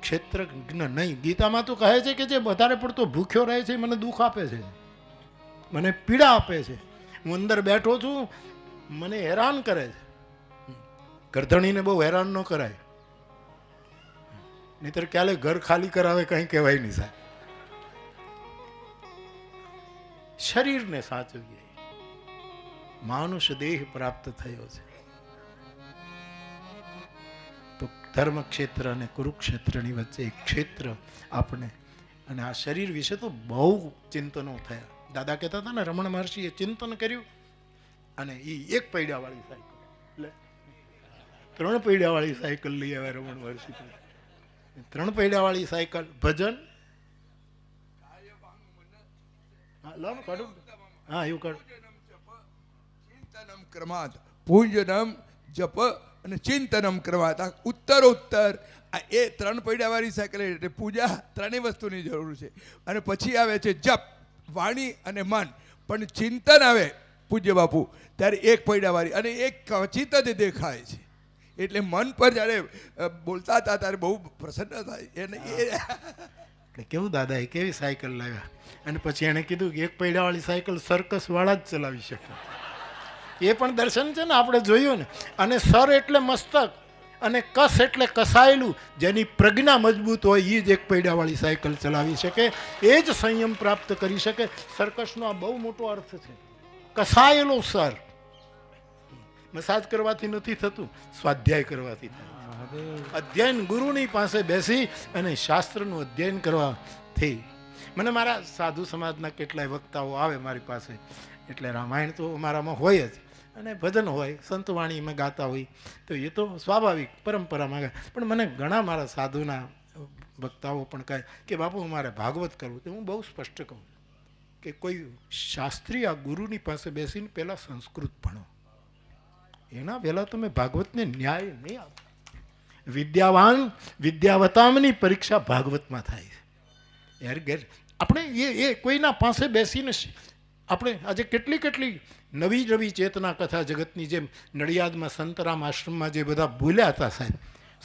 ક્ષેત્રજ્ઞ નહીં. ગીતામાં તો કહે છે કે જે વધારે પડતો ભૂખ્યો રહે છે મને દુઃખ આપે છે, મને પીડા આપે છે. હું અંદર બેઠો છું, મને હેરાન કરે છે. ગરધણીને બહુ હેરાન ન કરાય, નહીતર ક્યારે ઘર ખાલી કરાવે કંઈ કહેવાય નહીં સાહેબ. શરીરને સાચવીએ. માનુષ દેહ પ્રાપ્ત થયો છે તો ધર્મ ક્ષેત્ર અને કુરુક્ષેત્રની વચ્ચે એક ક્ષેત્ર આપણે, અને આ શરીર વિશે તો બહુ ચિંતનો થયા. દાદા કહેતા હતા ને, રમણ મહર્ષિએ ચિંતન કર્યું અને એ એક પૈડાવાળી સાયકલ, એટલે 3 પૈડાવાળી સાયકલ લઈ આવ્યા રમણ મહર્ષિ. 3 પૈડાવાળી સાયકલ, ભજન, હા એવું કાઢું. ચિંતનમ ક્રમાત, પૂજનમ જપ અને ચિંતનમ ક્રમાત. આ ઉત્તરોત્તર આ એ 3 પૈડાવાળી સાયકલ એટલે પૂજા 3 વસ્તુની જરૂર છે. અને પછી આવે છે જપ, વાણી અને મન. પણ ચિંતન આવે પૂજ્ય બાપુ ત્યારે 1 પૈડાવાળી, અને એક ક્વચિત જ દેખાય છે. એટલે મન પર જ્યારે બોલતા હતા ત્યારે બહુ પ્રસન્ન થાય. એને એટલે કેવું દાદાએ કેવી સાયકલ લાવ્યા, અને પછી એણે કીધું કે 1 પૈડાવાળી સાયકલ સર્કસ વાળા જ ચલાવી શકે. એ પણ દર્શન છે ને, આપણે જોયું ને. અને સર એટલે મસ્તક અને કસ એટલે કસાયેલું. જેની પ્રજ્ઞા મજબૂત હોય એ જ 1 પૈડાવાળી સાયકલ ચલાવી શકે, એ જ સંયમ પ્રાપ્ત કરી શકે. સર્કસનો આ બહુ મોટો અર્થ છે. કસાયેલો સર. મસાજ કરવાથી નથી થતું, સ્વાધ્યાય કરવાથી થાય. અધ્યયન ગુરુની પાસે બેસી અને શાસ્ત્રનું અધ્યયન કરવાથી. મને મારા સાધુ સમાજના કેટલાય વક્તાઓ આવે મારી પાસે, એટલે રામાયણ તો અમારામાં હોય જ, અને ભજન હોય, સંતવાણી અમે ગાતા હોય, તો એ તો સ્વાભાવિક પરંપરામાં. પણ મને ઘણા મારા સાધુના વક્તાઓ પણ કહે કે બાપુ અમારે ભાગવત કરવું. તો હું બહુ સ્પષ્ટ કહું કે કોઈ શાસ્ત્રી આ ગુરુની પાસે બેસીને પહેલાં સંસ્કૃત ભણો, એના પહેલાં તમે ભાગવતને ન્યાય નહીં આપો. વિદ્યાવાન વિદ્યાવતામની પરીક્ષા ભાગવતમાં થાય છે. યાર ગેર આપણે એ કોઈના પાસે બેસીને આપણે આજે કેટલી નવી નવી ચેતના કથા જગતની જેમ નડિયાદમાં સંતરામ આશ્રમમાં જે બધા ભૂલ્યા હતા સાહેબ,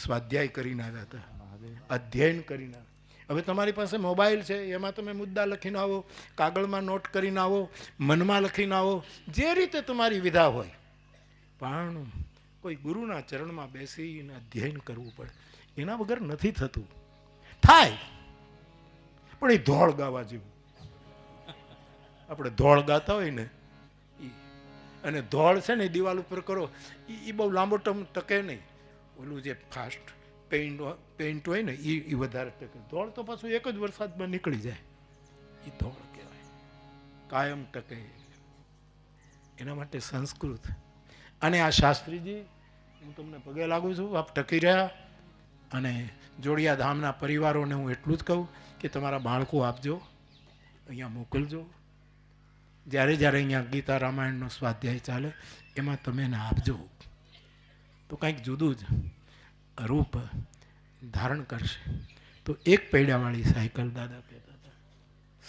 સ્વાધ્યાય કરીને આવ્યા હતા, અધ્યયન કરીને આવ્યા. હવે તમારી પાસે મોબાઈલ છે, એમાં તમે મુદ્દા લખીને આવો, કાગળમાં નોટ કરીને આવો, મનમાં લખીને આવો, જે રીતે તમારી વિધા હોય. પણ કોઈ ગુરુના ચરણમાં બેસીને અધ્યયન કરવું પડે, એના વગર નથી થતું. થાય પણ એ ધોળ ગાવા જેવું. આપણે ધોળ ગાતા હોય ને, અને ધોળ છે ને દિવાલ ઉપર કરો, એ બહુ લાંબો ટકે નહીં. ઓલું જે ફાસ્ટ પેઇન્ટ હોય ને એ વધારે ટકે. ધોળ તો પાછું એક જ વરસાદમાં નીકળી જાય. એ ધોળ કહેવાય, કાયમ ટકે. એના માટે સંસ્કૃત. અને આ શાસ્ત્રીજી, હું તમને પગે લાગુ છું, આપ ટકી રહ્યા. અને જોડિયા ધામના પરિવારોને હું એટલું જ કહું કે તમારા બાળકો આપજો, અહીંયા મોકલજો. જ્યારે જ્યારે અહીંયા ગીતા રામાયણનો સ્વાધ્યાય ચાલે એમાં તમે એને આપજો, તો કંઈક જુદું જ રૂપ ધારણ કરશે. તો 1 પૈડાવાળી સાયકલ દાદા કહેતા હતા.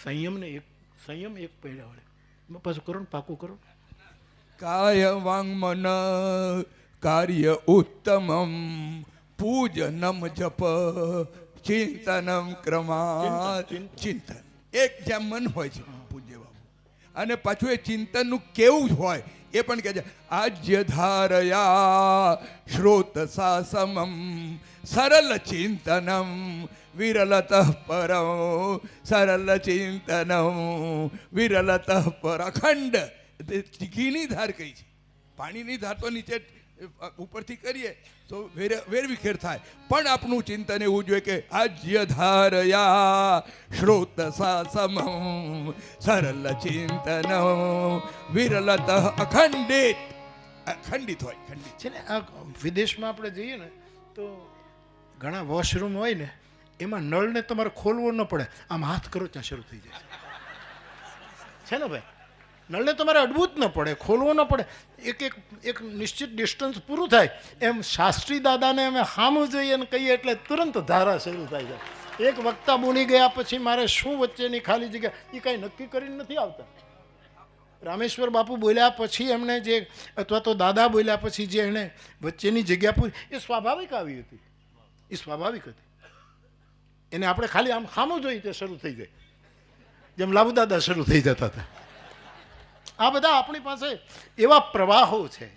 સંયમ 1 પૈડાવાળી. પાછું કરો ને, પાકું કરો. કાય વાંગ મન કાર્ય ઉત્તમમ પૂજનમ જપ ચિંતનમ ક્રમા. ચિંતન એક જેમ મન હોય છે પૂજ્ય બાબુ, અને પાછું એ ચિંતનનું કેવું હોય એ પણ કહે છે. આજ્ય ધારયા શ્રોત સાસમમ સરલ ચિંતનમ વિરલત પરમ. સરલ ચિંતનમ વિરલત પર. અખંડ ઘીની ધાર કઈ છે, પાણીની ધાર તો નીચે ઉપરથી કરીએ તો વેરવિખેર થાય. પણ આપણું ચિંતન એવું જોઈએ કે આજ્ય ધારયા શ્રોત સાસમમ સરલ ચિંતન વિરલત. અખંડિત હોય. ખંડિત છે ને. આ વિદેશમાં આપણે જઈએ ને તો ઘણા વોશરૂમ હોય ને, એમાં નળને તમારે ખોલવો ન પડે, આમ હાથ કરો ત્યાં શરૂ થઈ જાય છે ને ભાઈ. નળને તમારે અડવું જ ન પડે, ખોલવો ન પડે, એક નિશ્ચિત ડિસ્ટન્સ પૂરું થાય એમ શાસ્ત્રી દાદાને અમે સામું જોઈએ અને કહીએ એટલે તુરંત ધારા શરૂ થાય છે. એક વક્તા બોલી ગયા પછી મારે શું વચ્ચેની ખાલી જગ્યા એ કાંઈ નક્કી કરીને નથી આવતા. રામેશ્વર બાપુ બોલ્યા પછી એમણે જે અથવા તો દાદા બોલ્યા પછી જે એણે વચ્ચેની જગ્યા પૂરી એ સ્વાભાવિક આવી હતી, એ સ્વાભાવિક હતી. એને આપણે ખાલી આમ સામું જોઈએ તે શરૂ થઈ જાય, જેમ લાભુ દાદા શરૂ થઈ જતા હતા. આ બધા આપણી પાસે એવા પ્રવાહો છે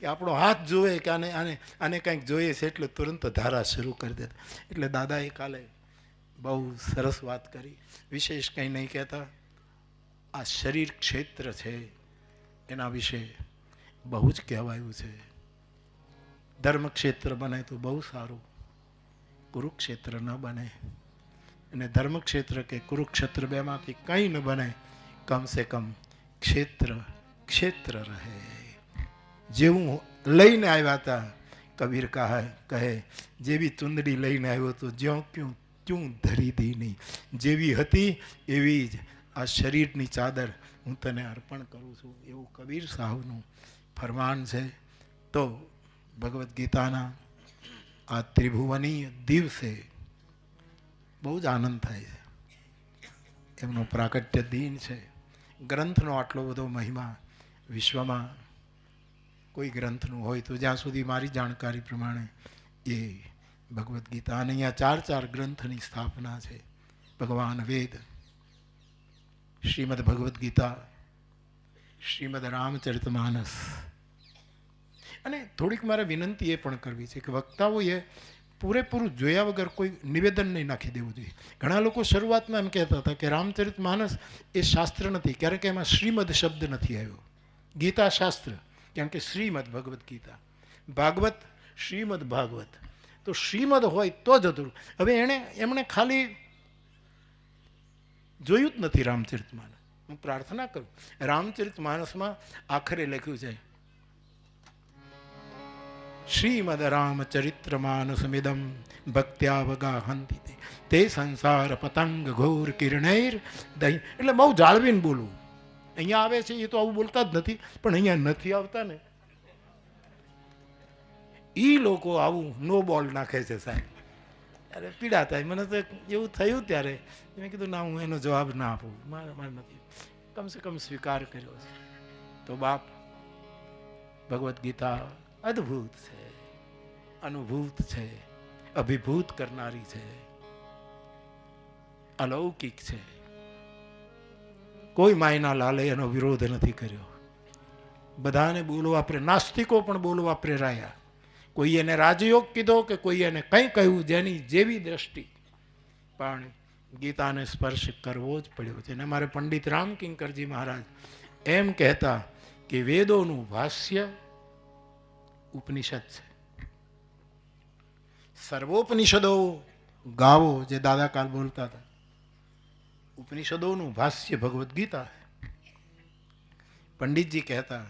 કે આપણો હાથ જોવે કે આને કંઈક જોઈએ છે એટલે તુરંત ધારા શરૂ કરી દેતા. એટલે દાદાએ કાલે બહુ સરસ વાત કરી. વિશેષ કંઈ નહીં કહેતા. આ શરીર ક્ષેત્ર છે એના વિશે બહુ જ કહેવાયું છે. ધર્મ ક્ષેત્ર બને તો બહુ સારું, કુરુક્ષેત્ર ન બને. અને ધર્મ ક્ષેત્ર કે કુરુક્ષેત્ર બેમાંથી કંઈ ન બને, કમ સે કમ ક્ષેત્ર રહે. જેવું લઈને આવ્યા હતા, કબીર કહે જેવી ચુંદડી લઈને આવ્યો તો જ્યાં ક્યું ધરી દી નહીં. જેવી હતી એવી જ આ શરીરની ચાદર હું તને અર્પણ કરું છું, એવું કબીર સાહેબનું ફરમાન છે. તો ભગવદ્ ગીતાના આ ત્રિભુવનીય દિવસે બહુ જ આનંદ થાય છે. એમનો પ્રાકટ્ય દિન છે. ગ્રંથનો આટલો બધો મહિમા વિશ્વમાં કોઈ ગ્રંથનું હોય તો જ્યાં સુધી મારી જાણકારી પ્રમાણે એ ભગવદ્ ગીતા. અને અહીંયા 4 ગ્રંથની સ્થાપના છે. ભગવાન વેદ, શ્રીમદ ભગવદ્ ગીતા, શ્રીમદ રામચરિતમાનસ. અને થોડીક મારે વિનંતી એ પણ કરવી છે કે વક્તાઓએ પૂરેપૂરું જોયા વગર કોઈ નિવેદન નહીં નાખી દેવું જોઈએ. ઘણા લોકો શરૂઆતમાં એમ કહેતા હતા કે રામચરિતમાનસ એ શાસ્ત્ર નથી, ક્યારેક એમાં શ્રીમદ શબ્દ નથી આવ્યો. ગીતા શાસ્ત્ર, કારણ કે શ્રીમદ ભગવદ્ ગીતા, ભાગવત શ્રીમદ ભાગવત. તો શ્રીમદ હોય તો જ અધૂરું. હવે એમણે ખાલી જોયું જ નથી રામચરિતમાનસ. હું પ્રાર્થના કરું, રામચરિતમાનસમાં આખરે લખ્યું છે શ્રીમદ રામચરિત્રમાનસમિદમ ભક્ત્યાવગાહંતિ તે સંસાર પતંગ ઘોર કિરણૈર દહીં. એટલે બહુ જાળવીને બોલવું. અહીંયા આવે છે એ તો આવું બોલતા જ નથી, પણ અહીંયા નથી આવતા ને એ લોકો આવું નો બોલ નાખે છે સાહેબ. અરે પીડા થાય. મને તો એવું થયું ત્યારે મેં કીધું ના, હું એનો જવાબ ના આપું, મારે નથી. કમસે કમ સ્વીકાર કર્યો છે. તો બાપ, ભગવદ્ ગીતા અદ્ભુત છે, અનુભૂત છે, અભિભૂત કરનારી છે, અલૌકિક છે. કોઈ માયના લાલે એનો વિરોધ નથી કર્યો. બધાને બોલવા પ્રેર, નાસ્તિકો પણ બોલવા પ્રેરાયા. કોઈ એને રાજયોગ કીધો કે કોઈ એને કંઈ કહ્યું, જેની જેવી દ્રષ્ટિ, પણ ગીતાને સ્પર્શ કરવો જ પડ્યો છે. અને અમારે પંડિત રામકિંકરજી મહારાજ એમ કહેતા કે વેદોનું ભાષ્ય ઉપનિષદ છે. સર્વોપનિષદો ગાવો, જે દાદા કાલ બોલતા હતા, ઉપનિષદોનું ભાષ્ય ભગવદ્ ગીતા. પંડિતજી કહેતા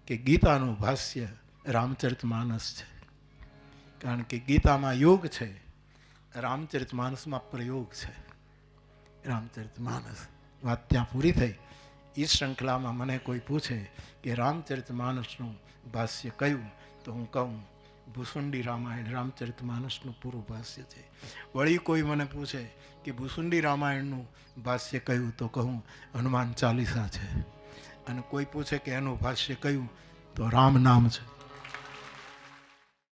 કે ગીતાનું ભાષ્ય રામચરિતમાનસ છે. કારણ કે ગીતામાં યોગ છે, રામચરિતમાનસમાં પ્રયોગ છે. રામચરિતમાનસ વાત ત્યાં પૂરી થઈ. એ શ્રૃંખલામાં મને કોઈ પૂછે કે રામચરિતમાનસનું ભાષ્ય કયું, તો હું કહું ભૂસુંડી રામાયણ રામચરિતમાનસનું પૂરું ભાષ્ય છે. વળી કોઈ મને પૂછે કે ભૂસુંડી રામાયણનું ભાષ્ય કયું, તો કહું હનુમાન ચાલીસા છે. અને કોઈ પૂછે કે એનું ભાષ્ય કયું, તો રામ નામ છે.